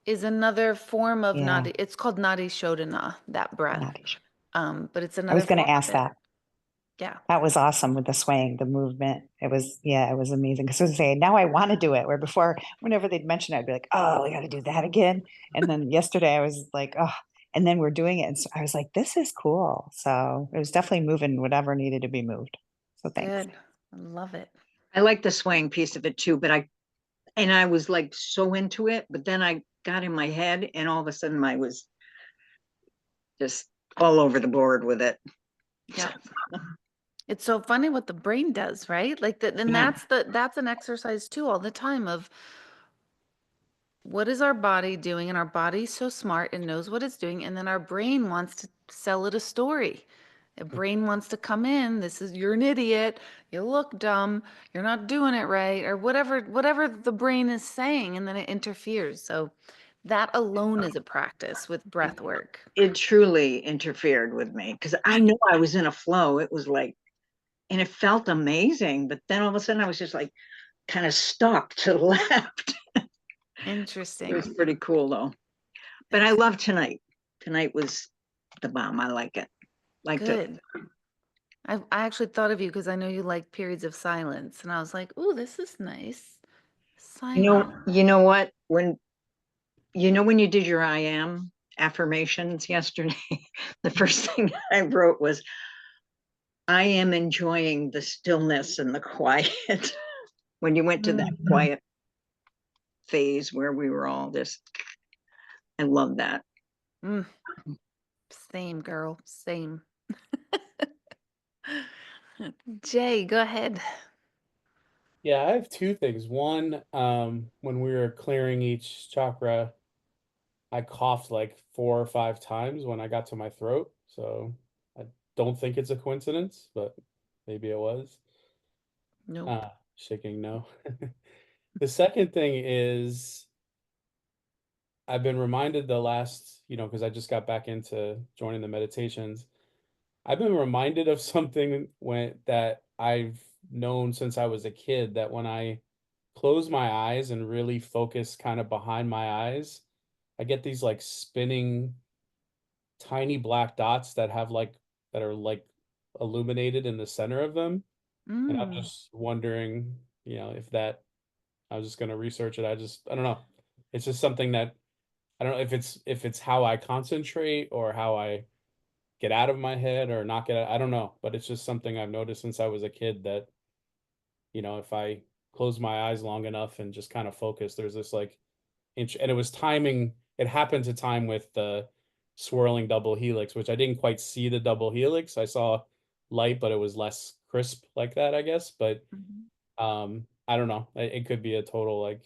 is another form of yeah. nadi. It's called nadi shodhana, that breath. Not sure. But it's I was another going form to of ask it. that. Yeah. That was awesome with the swaying, the movement. It was, yeah, it was amazing. Because I was saying, now I want to do it. Where before, whenever they'd mention it, I'd be like, oh, we got to do that again. And then yesterday I was like, oh, and then we're doing it. And so I was like, this is cool. So it was definitely moving whatever needed to be moved. So thanks. Good. I love it. I like the swaying piece of it too, but I was like so into it, but then I got in my head and all of a sudden I was just all over the board with it. Yep. It's so funny what the brain does, right? Like that, and Yeah, that's an exercise too all the time of what is our body doing? And our body's so smart and knows what it's doing. And then our brain wants to sell it a story. The brain wants to come in. This is you're an idiot. You look dumb. You're not doing it right, or whatever the brain is saying, and then it interferes. So that alone is a practice with breath work. It truly interfered with me because I know I was in a flow. It was like, and it felt amazing. But then all of a sudden I was just like kind of stuck to the left. It was Interesting. pretty cool though. But I love tonight. Tonight was the bomb. I like it. Liked it. Good. I actually thought of you because I know you like periods of silence, and I was like, "Ooh, this is nice, silent." You know what? When you did your I am affirmations yesterday, the first thing I wrote was, I am enjoying the stillness and the quiet. When you went to that quiet phase where we were all just, I love that. Mm, same, girl, same. Jay, go ahead. Yeah, I have two things. One, when we were clearing each chakra, I coughed like 4 or 5 times when I got to my throat. So I don't think it's a coincidence, but maybe it was. Nope. Shaking no. The second thing is I've been reminded the last, because I just got back into joining the meditations. I've been reminded of something that I've known since I was a kid, that when I close my eyes and really focus kind of behind my eyes, I get these like spinning tiny black dots that are like illuminated in the center of them. And I'm Mm, just wondering, if that I was just going to research it. I don't know. It's just something that I don't know if it's how I concentrate or how I get out of my head or not get out. I don't know, but it's just something I've noticed since I was a kid that, if I close my eyes long enough and just kind of focus, there's this like inch, and it was timing. It happened to time with the swirling double helix, which I didn't quite see the double helix. I saw light, but it was less crisp like that, I guess. But mhm. I don't know. It could be a total like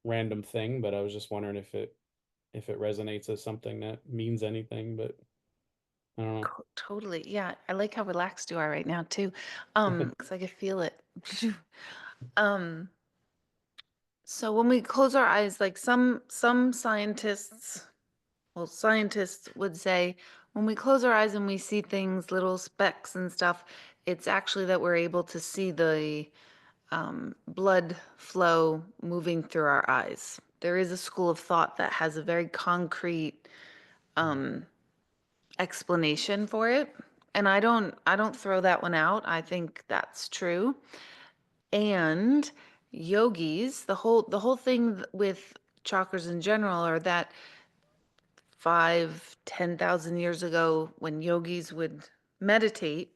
random thing, but I was just wondering if it resonates as something that means anything, but I don't Totally. Yeah, I like how relaxed you are right now too. know. Because I can feel it. Um, so when we close our eyes, like some scientists, well, scientists would say when we close our eyes and we see things, little specks and stuff, it's actually that we're able to see the blood flow moving through our eyes. There is a school of thought that has a very concrete um, explanation for it, and I don't throw that one out. I think that's true. And yogis, the whole thing with chakras in general are that 5, 10,000 years ago when yogis would meditate,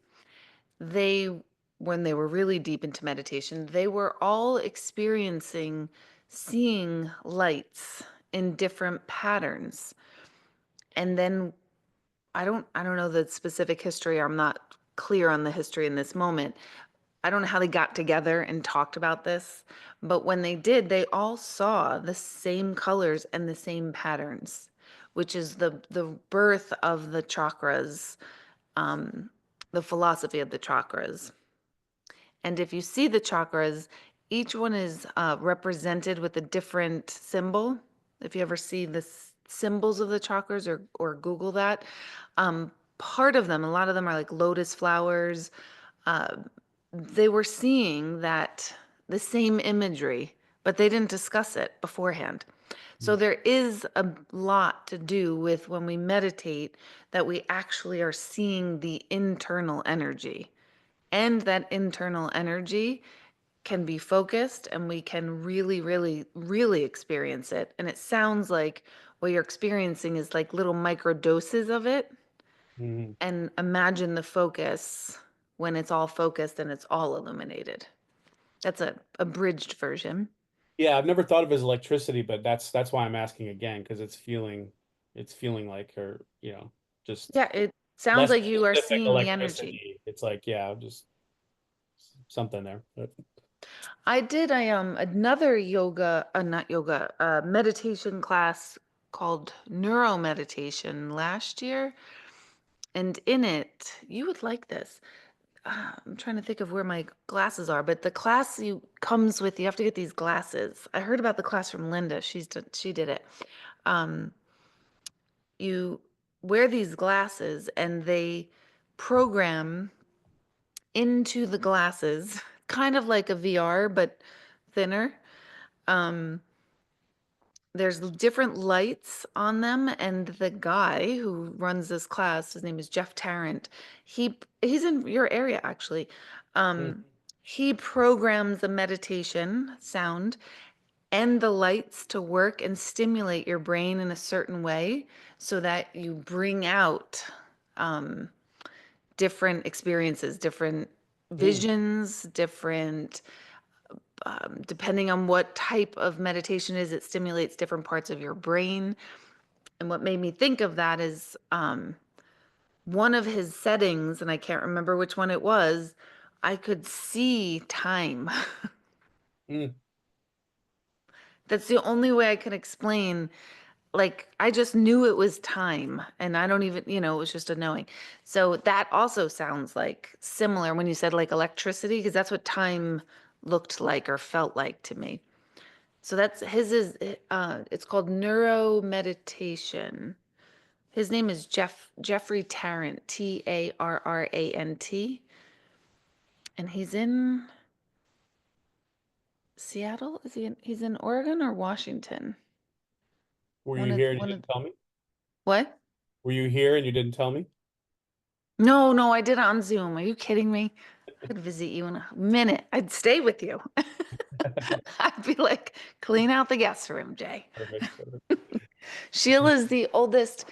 when they were really deep into meditation, they were all experiencing seeing lights in different patterns. And then I don't know the specific history. I'm not clear on the history in this moment. I don't know how they got together and talked about this, but when they did, they all saw the same colors and the same patterns, which is the birth of the chakras, um, the philosophy of the chakras. And if you see the chakras, each one is represented with a different symbol. If you ever see the symbols of the chakras or Google that, part of them, a lot of them are like lotus flowers. Uh, they were seeing that the same imagery, but they didn't discuss it beforehand. So there is a lot to do with when we meditate that we actually are seeing the internal energy. And that internal energy can be focused and we can really, really, really experience it. And it sounds like what you're experiencing is like little micro doses of it. Mhm. And imagine the focus when it's all focused and it's all illuminated. That's a abridged version. Yeah, I've never thought of it as electricity, but that's why I'm asking again, because it's feeling like, or just Yeah, it sounds less like you are specific seeing the energy. electricity. It's like, yeah, just something there. But I did another yoga, not yoga, meditation class called neuro meditation last year. And in it, you would like this. I'm trying to think of where my glasses are, but the class comes with, you have to get these glasses. I heard about the class from Linda. She did it. Um, you wear these glasses and they program into the glasses, kind of like a VR, but thinner. Um, there's different lights on them, and the guy who runs this class, his name is Jeff Tarrant. He's in your area actually. mm, He programs the meditation sound and the lights to work and stimulate your brain in a certain way so that you bring out um, different experiences, different mm, visions, different depending on what type of meditation is, it stimulates different parts of your brain. And what made me think of that is one of his settings, and I can't remember which one it was, I could see time. mm, That's the only way I can explain. Like, I just knew it was time, and I don't even, it was just a knowing. So that also sounds like similar when you said like electricity, because that's what time looked like or felt like to me. So that's his it's called neuro meditation. His name is Jeffrey Tarrant, Tarrant, and he's in Seattle. He's in Oregon or Washington? Were One you of here and you one of didn't tell me? what? Were you here and you didn't tell me? No, I did it on Zoom. Are you kidding me? I'd visit you in a minute. I'd stay with you. I'd be like, clean out the guest room, Jay. Perfect. Perfect. Sheila's the oldest,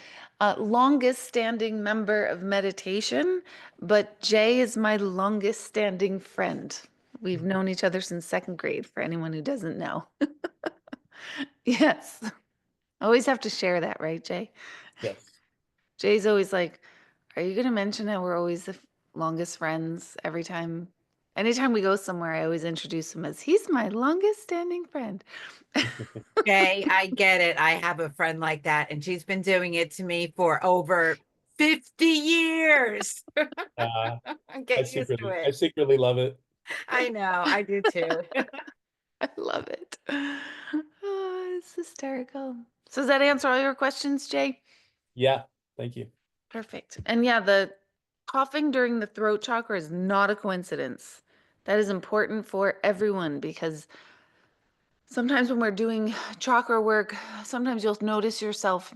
longest standing member of meditation, but Jay is my longest standing friend. We've known each other since second grade, for anyone who doesn't know. Yes. Always have to share that, right, Jay? Yes. Jay's always like, are you going to mention that we're always the longest friends every time? Anytime we go somewhere, I always introduce him as he's my longest standing friend. Jay, I get it. I have a friend like that, and she's been doing it to me for over 50 years. Uh, Get used to I it. secretly love it. I know, I do too. I love it. Oh, it's hysterical. So does that answer all your questions, Jay? Yeah. Thank you. Perfect. And yeah, the coughing during the throat chakra is not a coincidence. That is important for everyone because sometimes when we're doing chakra work, sometimes you'll notice yourself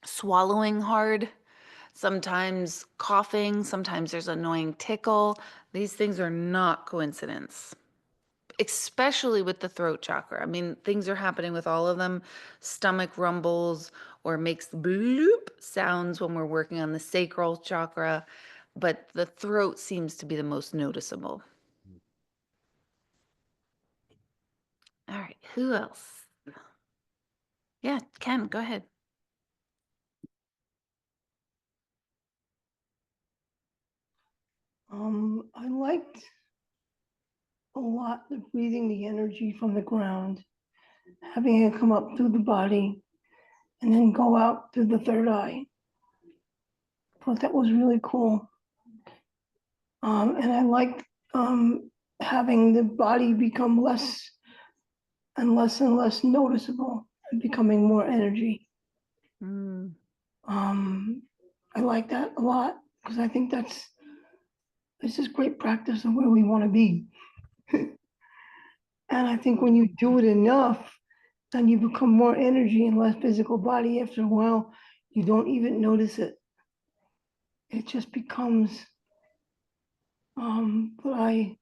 swallowing hard, sometimes coughing, sometimes there's annoying tickle. These things are not coincidence, especially with the throat chakra. I mean, things are happening with all of them. Stomach rumbles or makes bloop sounds when we're working on the sacral chakra. but the throat seems to be the most noticeable. All right, who else? Yeah, Ken, go ahead. I liked a lot the breathing the energy from the ground, having it come up through the body and then go out through the third eye. Thought that was really cool. And I liked having the body become less and less and less noticeable and becoming more energy. Mm, I like that a lot because I think it's just great practice of where we want to be. And I think when you do it enough, then you become more energy and less physical body. After a while, you don't even notice it. It just becomes, but I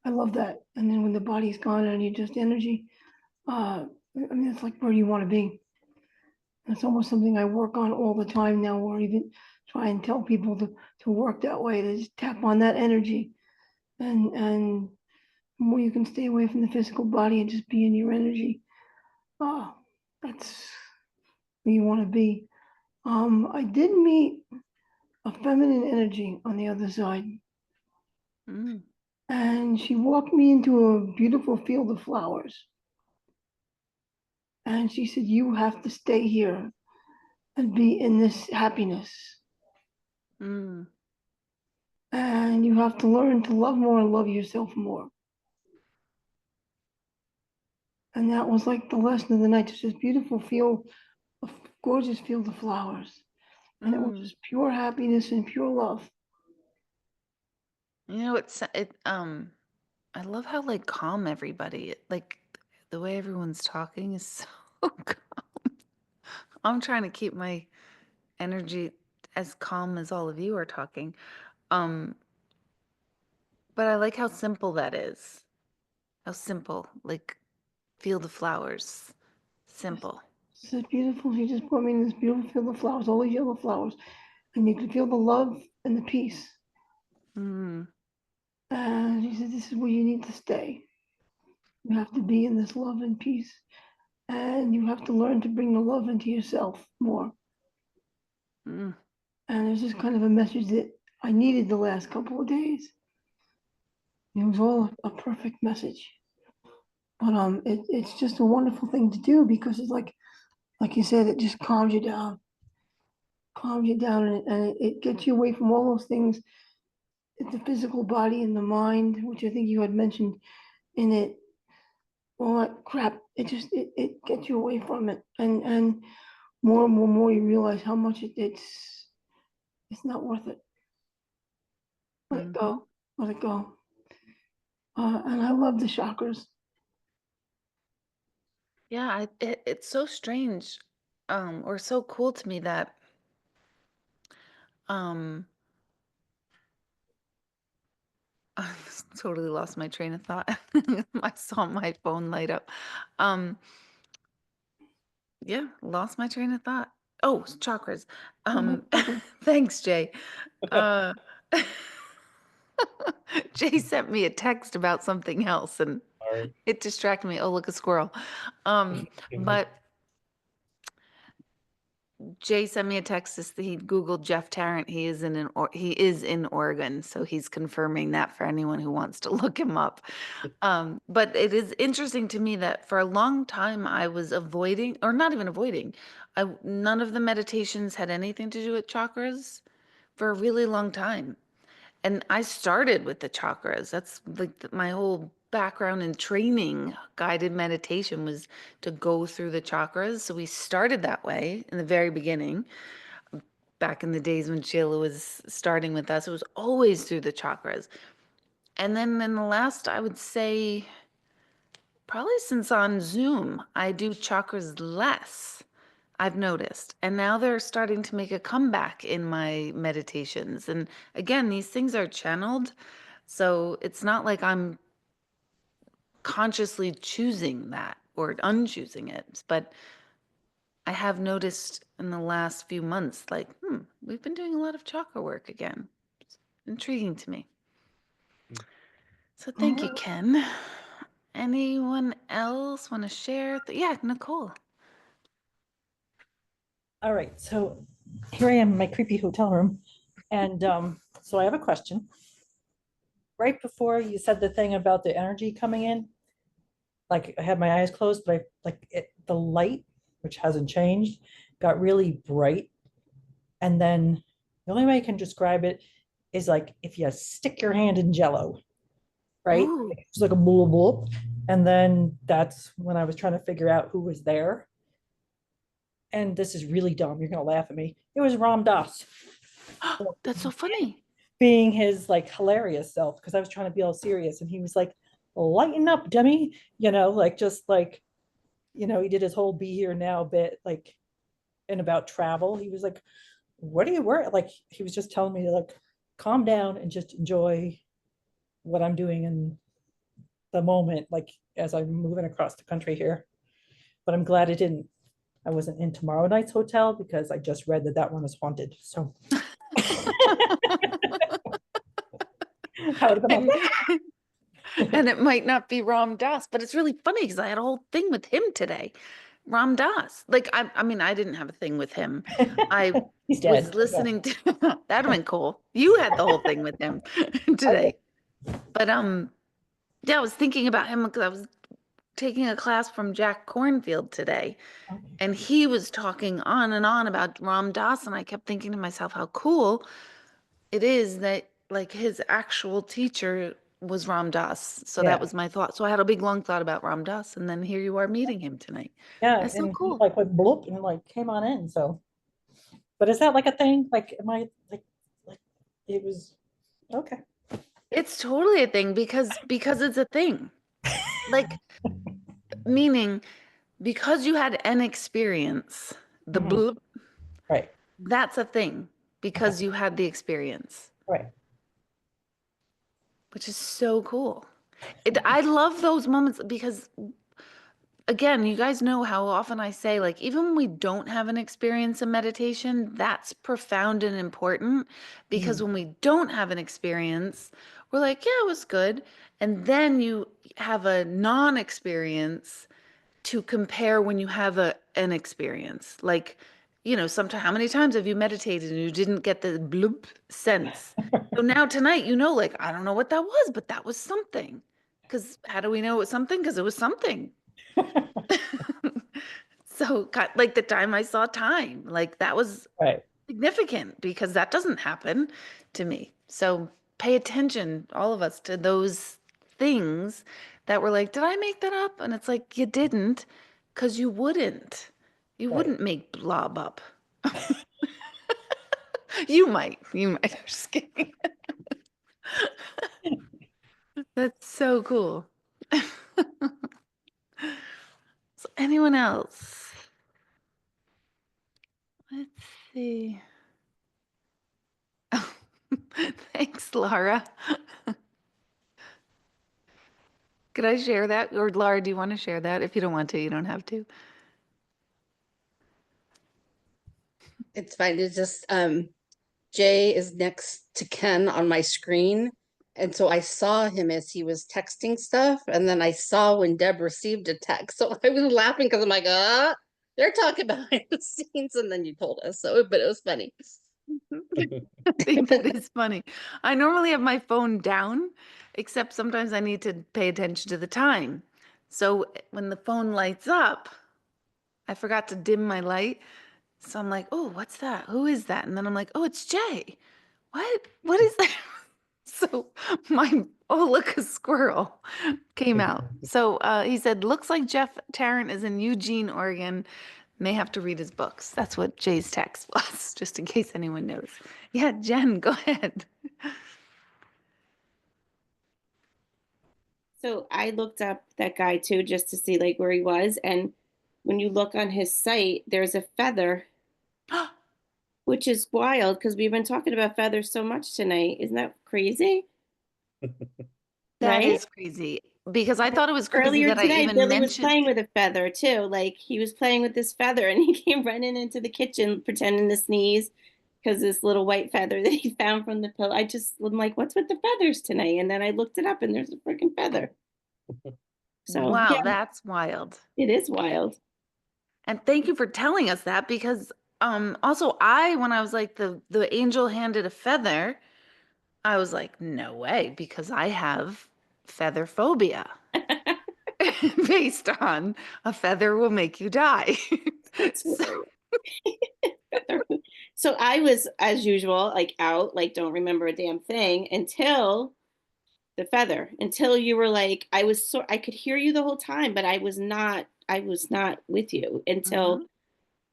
love that. And then when the body's gone and you're just energy, I mean, it's like where you want to be. It's almost something I work on all the time now, or even try and tell people to work that way, to just tap on that energy. And the more you can stay away from the physical body and just be in your energy, oh, that's where you want to be. I did meet a feminine energy on the other side, mm, and she walked me into a beautiful field of flowers. And she said, "You have to stay here and be in this happiness. mm, And you have to learn to love more and love yourself more." And that was like the lesson of the night. Just this beautiful field, a gorgeous field of flowers. And it was mm. just pure happiness and pure love. You know, I love how like calm everybody, like the way everyone's talking is so calm. I'm trying to keep my energy as calm as all of you are talking. Um, but I like how simple that is. How simple, like field of flowers. Simple. It's just beautiful. She just put me in this beautiful field of flowers, all these yellow flowers. And you could feel the love and the peace. Mm, And she said, "This is where you need to stay. You have to be in this love and peace. And you have to learn to bring the love into yourself more." mm, And it's just kind of a message that I needed the last couple of days. It was all a perfect message. But it's just a wonderful thing to do because it's like you said, it just calms you down, and it gets you away from all those things, the physical body and the mind, which I think you had mentioned in it, all that crap. It gets you away from it, and more you realize how much it's not worth it. Let it mhm. go, let it go. And I love the chakras. Yeah, it's so strange, or so cool to me that um I totally lost my train of thought. I saw my phone light up. Um, yeah, lost my train of thought. Oh, chakras. Okay. Thanks, Jay. Uh, Jay sent me a text about something else and Sorry. it distracted me. Oh, look, a squirrel. But Jay sent me a text. He Googled Jeff Tarrant. He is in Oregon, so he's confirming that for anyone who wants to look him up. But it is interesting to me that for a long time I was avoiding, or not even avoiding. None of the meditations had anything to do with chakras for a really long time. And I started with the chakras. That's like my whole background in training guided meditation was to go through the chakras. So we started that way in the very beginning. Back in the days when Sheila was starting with us, it was always through the chakras. And then in the last, I would say, probably since on Zoom, I do chakras less. I've noticed. And now they're starting to make a comeback in my meditations. And again, these things are channeled. So it's not like I'm consciously choosing that or unchoosing it. But I have noticed in the last few months, like, we've been doing a lot of chakra work again. intriguing to me. Mm. So thank you, Ken. Anyone else want to share? Yeah, Nicole. All right, so here I am in my creepy hotel room. And so I have a question. Right before you said the thing about the energy coming in, like I had my eyes closed, but the light, which hasn't changed, got really bright. And then the only way I can describe it is like if you stick your hand in jello, right? Ooh. It's like a bloop bloop. And then that's when I was trying to figure out who was there. And this is really dumb. You're gonna laugh at me. It was Ram Dass That's so funny. being his like hilarious self because I was trying to be all serious and he was like, lighten up, dummy. Like just like, he did his whole be here now bit like and about travel. He was like, what are you worried? Like he was just telling me to like calm down and just enjoy what I'm doing in the moment, like as I'm moving across the country here. But I'm glad I wasn't in tomorrow night's hotel because I just read that one is haunted. So and it might not be Ram Dass, but it's really funny because I had a whole thing with him today. Ram Dass. Like, I mean, I didn't have a thing with him. I He's dead. was listening to that'd have been cool. You had the whole thing with him today. But yeah, I was thinking about him because I was taking a class from Jack Cornfield today. Okay. And he was talking on and on about Ram Dass, and I kept thinking to myself how cool it is that like his actual teacher was Ram Dass. So Yeah. that was my thought. So I had a big long thought about Ram Dass, and then here you are meeting him tonight. Yeah, That's so and he cool. like went bloop and like came on in. So, but is that like a thing? Like, am I like it was okay? It's totally a thing because it's a thing. Like meaning because you had an experience, the Mhm. bloop, Right, that's a thing because you had the experience, right. which is so cool. I love those moments because again, you guys know how often I say, like, even when we don't have an experience in meditation, that's profound and important because when we don't have an experience, we're like, yeah, it was good. And then you have a non-experience to compare when you have an experience. Like, sometimes, how many times have you meditated and you didn't get the bloop sense? So now tonight, like, I don't know what that was, but that was something. Because how do we know it was something? Because it was something. So like the time I saw time, like that was Right. significant because that doesn't happen to me. So pay attention, all of us, to those things that were like, did I make that up? And it's like, you didn't, because you wouldn't. You Right. wouldn't make blob up. You might. I'm just kidding. That's so cool. So anyone else? Let's see. Thanks, Laura. Could I share that? Or Laura, do you want to share that? If you don't want to, you don't have to. It's fine. It's just Jay is next to Ken on my screen. And so I saw him as he was texting stuff. And then I saw when Deb received a text. So I was laughing because I'm like, they're talking behind the scenes. And then you told us. But it was funny. I think that is funny. I normally have my phone down, except sometimes I need to pay attention to the time. So when the phone lights up, I forgot to dim my light. So I'm like, oh, what's that? Who is that? And then I'm like, oh, it's Jay. What is that? So look, a squirrel came out. So he said, looks like Jeff Tarrant is in Eugene, Oregon. May have to read his books. That's what Jay's text was, just in case anyone knows. Yeah, Jen, go ahead. So I looked up that guy too, just to see like where he was. And when you look on his site, there's a feather, which is wild because we've been talking about feathers so much tonight. Isn't that crazy? That Right? is crazy because I thought it was crazy Earlier that I today, even Billy was mentioned. playing with a feather too. Like he was playing with this feather and he came running into the kitchen pretending to sneeze because this little white feather that he found from the pillow. I'm like, what's with the feathers tonight? And then I looked it up and there's a freaking feather. So Wow, yeah, that's wild. it is wild. And thank you for telling us that, because also when I was like the angel handed a feather, I was like, no way, because I have feather phobia based on a feather will make you die. That's So- hilarious. So I was, as usual, like out, like don't remember a damn thing until the feather, until you were like, I could hear you the whole time, but I was not with you until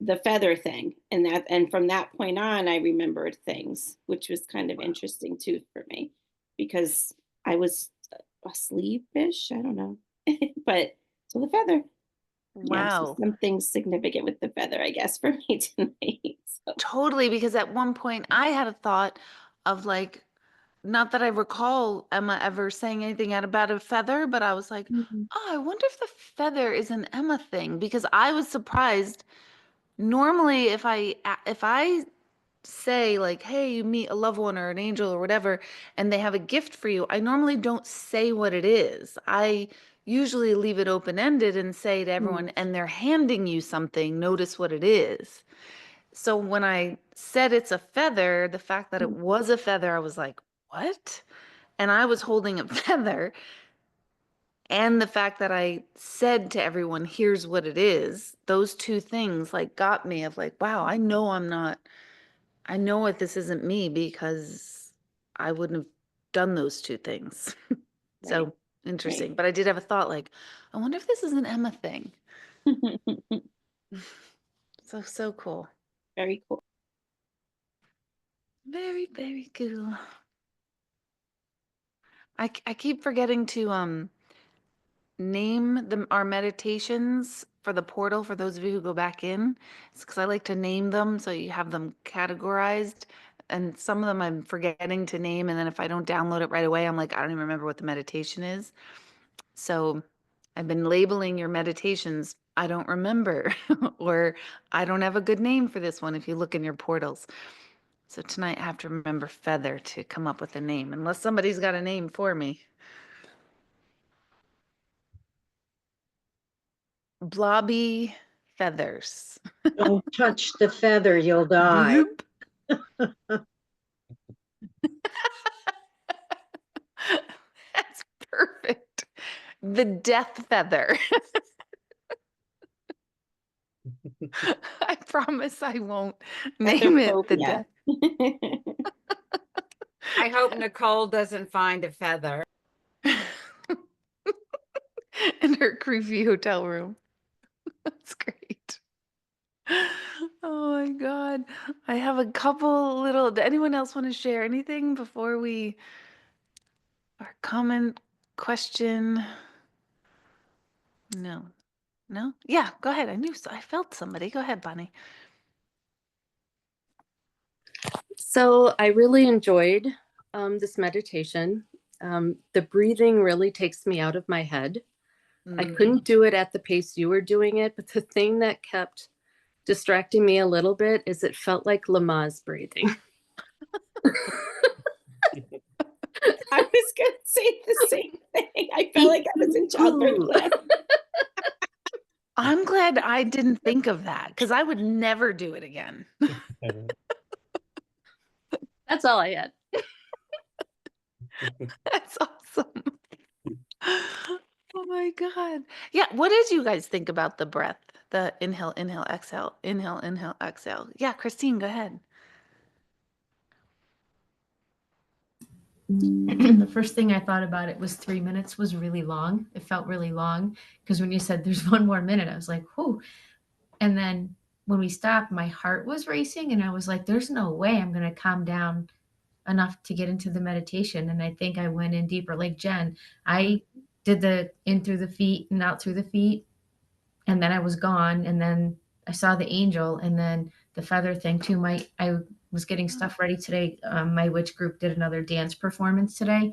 the feather thing. And from that point on, I remembered things, which was kind of interesting too for me, because I was asleep-ish, I don't know. But so the feather. Yeah, so Wow. something significant with the feather, I guess, for me tonight. So. Totally, because at one point I had a thought of like, not that I recall Emma ever saying anything about a feather, but I was like, oh, I wonder if the feather is an Emma thing, because I was surprised. Normally, if I say like, hey, you meet a loved one or an angel or whatever, and they have a gift for you, I normally don't say what it is. I usually leave it open-ended and say to everyone, and they're handing you something, notice what it is. So when I said it's a feather, the fact that it was a feather, I was like, what? And I was holding a feather. And the fact that I said to everyone, here's what it is, those two things like got me of like, wow, I know what this isn't me, because I wouldn't have done those two things. So interesting. Right. But I did have a thought like, I wonder if this is an Emma thing. So cool. Very cool. Very, very cool. I keep forgetting to name our meditations for the portal for those of you who go back in. It's because I like to name them so you have them categorized. And some of them I'm forgetting to name. And then if I don't download it right away, I'm like, I don't even remember what the meditation is. So I've been labeling your meditations, I don't remember, or I don't have a good name for this one if you look in your portals. So tonight I have to remember feather to come up with a name, unless somebody's got a name for me. Blobby feathers. Don't touch the feather, you'll die. That's perfect. The death feather. I promise I won't name it the death. I hope Nicole doesn't find a feather in her creepy hotel room. That's great. Oh my God. I have a couple little, does anyone else want to share anything before our comment, question? No. No? Yeah, go ahead. I felt somebody. Go ahead, Bonnie. So I really enjoyed this meditation. The breathing really takes me out of my head. I couldn't do it at the pace you were doing it, but the thing that kept distracting me a little bit is it felt like Lamaze breathing. I was going to say the same thing. I felt like I was in childbirth class. I'm glad I didn't think of that, because I would never do it again. That's all I had. That's awesome. Oh my God. Yeah. What did you guys think about the breath? The inhale, inhale, exhale, inhale, inhale, exhale. Yeah, Christine, go ahead. The first thing I thought about it was 3 minutes was really long. It felt really long because when you said there's 1 more minute, I was like, whoo. And then when we stopped, my heart was racing and I was like, there's no way I'm going to calm down enough to get into the meditation. And I think I went in deeper. Like Jen, I did the in through the feet and out through the feet. And then I was gone. And then I saw the angel and then the feather thing too. I was getting stuff ready today. My witch group did another dance performance today.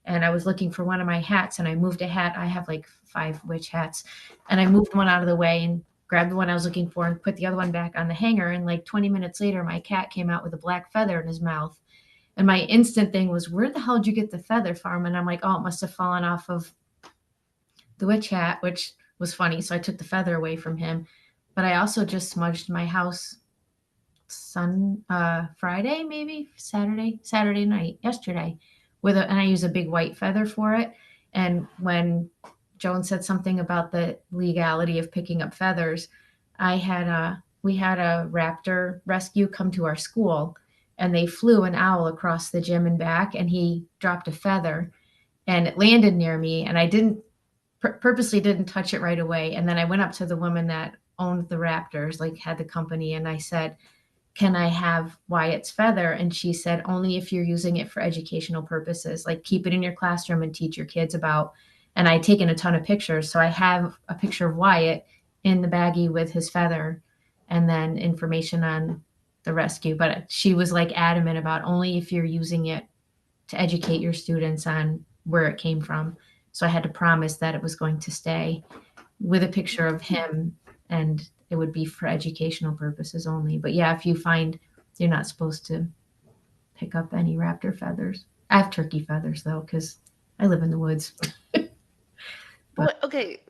And I was looking for one of my hats and I moved a hat. I have like 5 witch hats and I moved one out of the way and grabbed the one I was looking for and put the other one back on the hanger. And like 20 minutes later, my cat came out with a black feather in his mouth. And my instant thing was, where the hell did you get the feather from? And I'm like, oh, it must have fallen off of the witch hat, which was funny. So I took the feather away from him. But I also just smudged my house Friday, maybe Saturday night, yesterday, and I use a big white feather for it. And when Joan said something about the legality of picking up feathers, we had a raptor rescue come to our school, and they flew an owl across the gym and back, and he dropped a feather, and it landed near me, and I purposely didn't touch it right away. And then I went up to the woman that owned the raptors, like had the company, and I said, can I have Wyatt's feather? And she said, only if you're using it for educational purposes, like keep it in your classroom and teach your kids about. And I'd taken a ton of pictures. So I have a picture of Wyatt in the baggie with his feather, and then information on the rescue. But she was like adamant about only if you're using it to educate your students on where it came from. So I had to promise that it was going to stay with a picture of him, and it would be for educational purposes only. But yeah, if you find, you're not supposed to pick up any raptor feathers. I have turkey feathers though, because I live in the woods. But okay,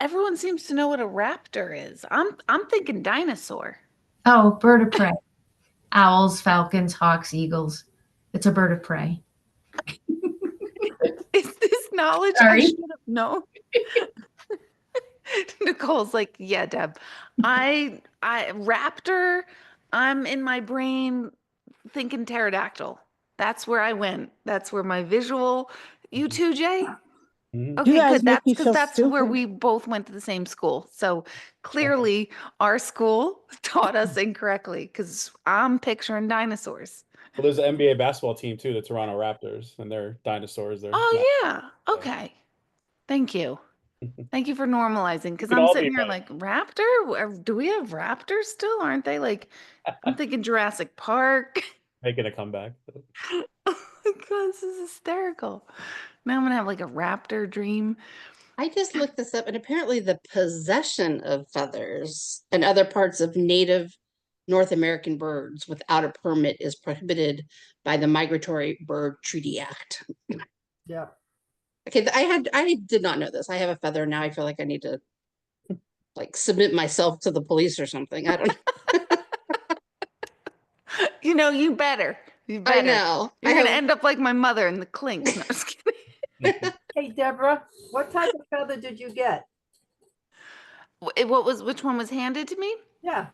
everyone seems to know what a raptor is. I'm thinking dinosaur. Oh, bird of prey. Owls, falcons, hawks, eagles. It's a bird of prey. Is this knowledge I should have known? Nicole's like, yeah, Deb. I raptor, I'm in my brain thinking pterodactyl. That's where I went. That's where my visual. You too, Jay? Okay, You guys good. make That's me because feel that's where stupid. we both went to the same school. So clearly our school taught us incorrectly, because I'm picturing dinosaurs. Well, there's an NBA basketball team too, the Toronto Raptors, and they're dinosaurs. They're Oh yeah. Okay. Thank you. Thank you for normalizing, because could I'm all sitting be here right. like, raptor? Do we have raptors still? Aren't they like, I'm thinking Jurassic Park. Making a comeback. Oh my God, this is hysterical. Now I'm gonna have like a raptor dream. I just looked this up, and apparently the possession of feathers and other parts of native North American birds without a permit is prohibited by the Migratory Bird Treaty Act. Yeah. Okay, I did not know this. I have a feather now. I feel like I need to like submit myself to the police or something. I don't know. You know, you better. You better. I know. You're gonna end up like my mother in the clink. No, just kidding. Hey, Deborah, what type of feather did you get? Which one was handed to me? Yeah.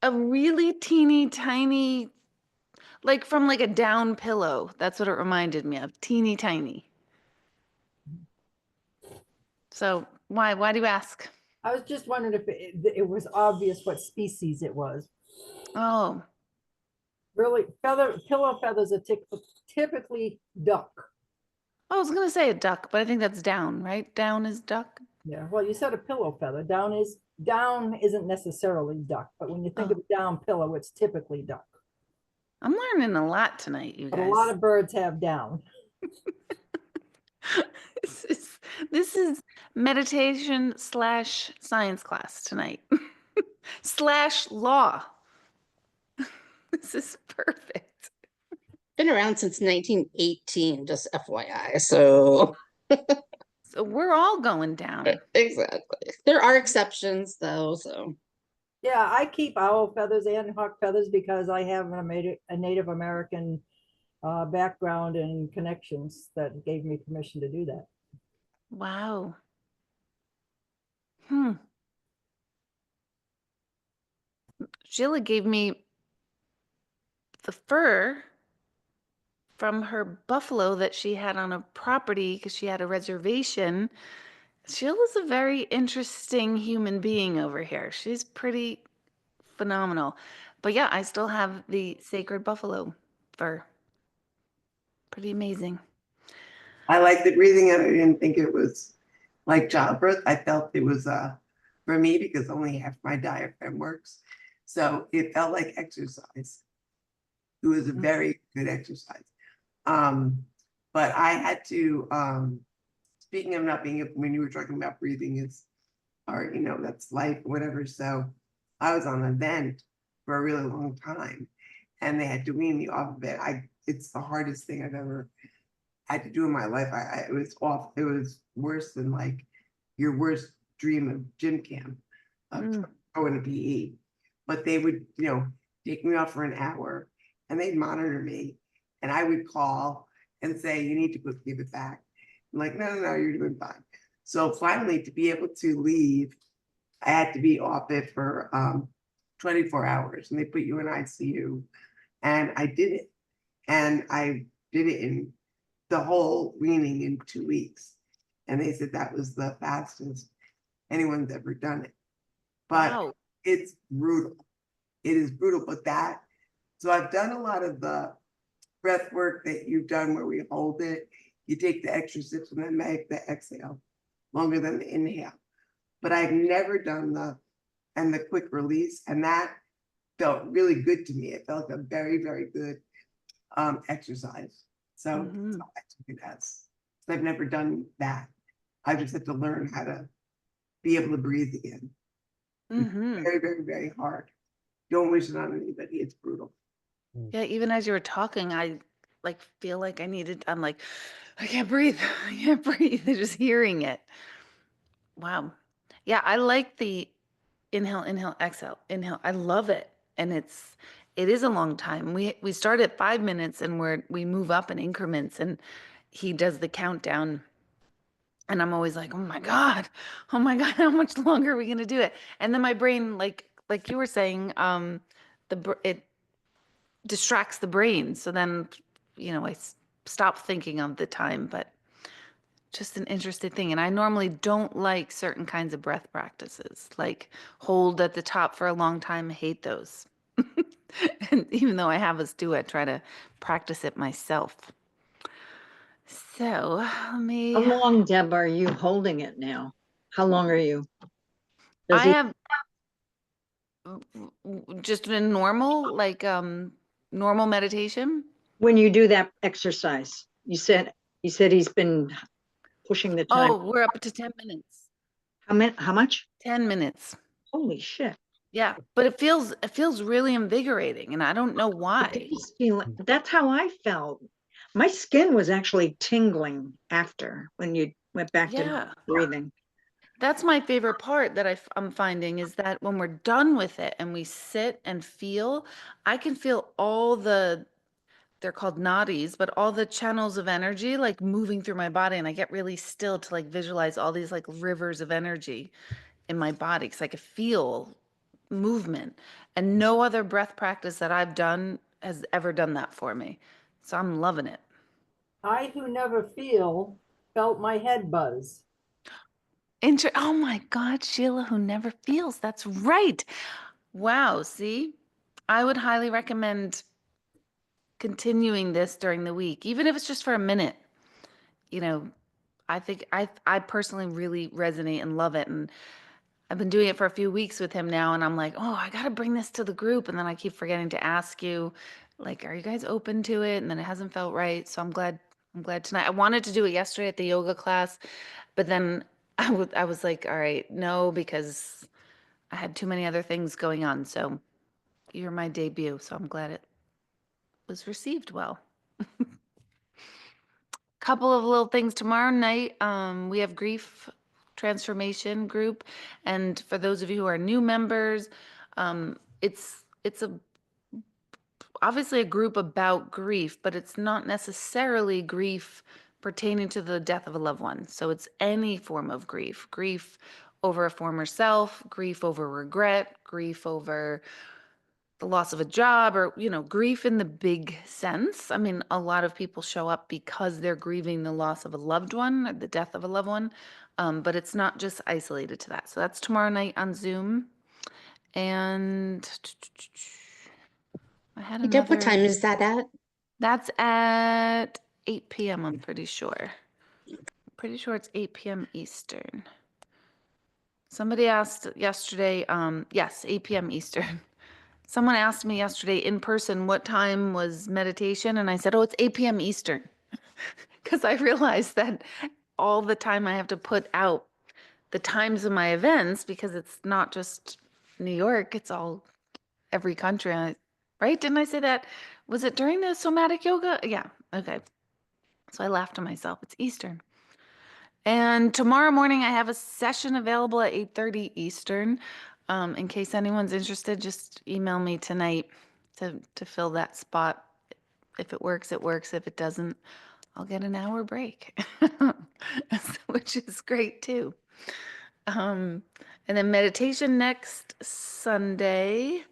A really teeny tiny, like from like a down pillow. That's what it reminded me of. Teeny tiny. So why do you ask? I was just wondering if it was obvious what species it was. Oh, Really, pillow feathers are typically duck. I was gonna say a duck, but I think that's down, right? Down is duck. Yeah, well, you said a pillow feather. Down isn't necessarily duck, but when you think of a down pillow, it's typically duck. I'm learning a lot tonight, you But guys. a lot of birds have down. This is meditation / science class tonight. / law. This is perfect. Been around since 1918, just FYI. So So we're all going down. exactly. There are exceptions though, so Yeah, I keep owl feathers and hawk feathers because I have a Native American background and connections that gave me permission to do that. Wow. Sheila gave me the fur from her buffalo that she had on a property because she had a reservation. Sheila's a very interesting human being over here. She's pretty phenomenal. But yeah, I still have the sacred buffalo fur. Pretty amazing. I like the breathing, and I didn't think it was like childbirth. I felt it was for me, because only half my diaphragm works. So it felt like exercise. It was a very good exercise. But I had to, speaking of not being, when you were talking about breathing, or, you know, that's life, whatever. So I was on a vent for a really long time and they had to wean me off of it. It's the hardest thing I've ever had to do in my life. It was awful. It was worse than like your worst dream of gym camp, of going to PE. But they would, you know, take me off for an hour and they'd monitor me. And I would call and say, you need to give it back. I'm like, no, you're doing fine. So finally, to be able to leave, I had to be off it for 24 hours and they put you in ICU. And I did it. And I did it in the whole weaning in 2 weeks. And they said that was the fastest anyone's ever done it. But Wow. it's brutal. It is brutal. But so I've done a lot of the breath work that you've done where we hold it. You take the extra sips and then make the exhale longer than the inhale. But I've never done the quick release. And that felt really good to me. It felt like a very, very good exercise. So that's all I took it as. I've never done that. I just had to learn how to be able to breathe again. It's very, very, very hard. Don't wish it on anybody. It's brutal. Yeah, even as you were talking, I like feel like I'm like, I can't breathe. I can't breathe. Just hearing it. Wow. Yeah, I like the inhale, inhale, exhale, inhale. I love it. And it is a long time. We start at 5 minutes and we move up in increments and he does the countdown. And I'm always like, oh my God, how much longer are we gonna do it? And then my brain, like you were saying, it distracts the brain. So then, you know, I stop thinking of the time, but just an interesting thing. And I normally don't like certain kinds of breath practices, like hold at the top for a long time. I hate those. And even though I have us do it, try to practice it myself. So let me. How long, Deb, are you holding it now? How long are you? I have just been normal, like normal meditation. When you do that exercise, you said he's been pushing the time. Oh, we're up to 10 minutes. How much? 10 minutes. Holy shit. Yeah, but it feels really invigorating and I don't know why. That's how I felt. My skin was actually tingling after when you went back to breathing. That's my favorite part that I'm finding is that when we're done with it and we sit and feel, I can feel they're called nadis, but all the channels of energy like moving through my body and I get really still to like visualize all these like rivers of energy in my body because I could feel movement. And no other breath practice that I've done has ever done that for me. So I'm loving it. I, who never feel, felt my head buzz. Oh my God, Sheila, who never feels. That's right. Wow. See, I would highly recommend continuing this during the week, even if it's just for a minute. You know, I think I personally really resonate and love it. And I've been doing it for a few weeks with him now. And I'm like, oh, I got to bring this to the group. And then I keep forgetting to ask you, like, are you guys open to it? And then it hasn't felt right. So I'm glad tonight. I wanted to do it yesterday at the yoga class, but then I was like, all right, no, because I had too many other things going on. So you're my debut. So I'm glad it was received well. Couple of little things tomorrow night. We have grief transformation group, and for those of you who are new members, it's obviously a group about grief, but it's not necessarily grief pertaining to the death of a loved one. So it's any form of grief over a former self, grief over regret, grief over the loss of a job, or, you know, grief in the big sense. I mean, a lot of people show up because they're grieving the loss of a loved one or the death of a loved one, but it's not just isolated to that. So that's tomorrow night on Zoom. And I had Deb, what another. time is that at? That's at 8 p.m. I'm pretty sure. Pretty sure it's 8 p.m. Eastern. Somebody asked yesterday, yes, 8 p.m. Eastern. Someone asked me yesterday in person what time was meditation, and I said, oh, it's 8 p.m. Eastern. Because I realized that all the time I have to put out the times of my events, because it's not just New York, it's all every country, right? Didn't I say that? Was it during the somatic yoga? Yeah, okay. So I laughed to myself. It's Eastern. And tomorrow morning I have a session available at 8:30 Eastern. In case anyone's interested, just email me tonight to fill that spot. If it works, it works. If it doesn't, I'll get an hour break, which is great too. And then meditation next Sunday.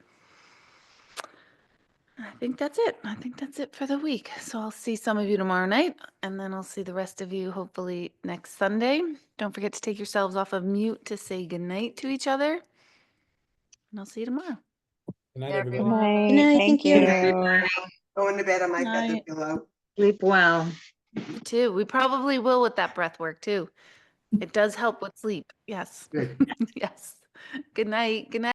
I think that's it. I think that's it for the week. So I'll see some of you tomorrow night, and then I'll see the rest of you hopefully next Sunday. Don't forget to take yourselves off of mute to say goodnight to each other. And I'll see you tomorrow. Good night, Good everybody. night. Good night, Thank thank you. you. Going to bed on my feather Night. pillow. Sleep well. You too. We probably will with that breath work too. It does help with sleep. Yes. Good. Yes. Good night. Good night.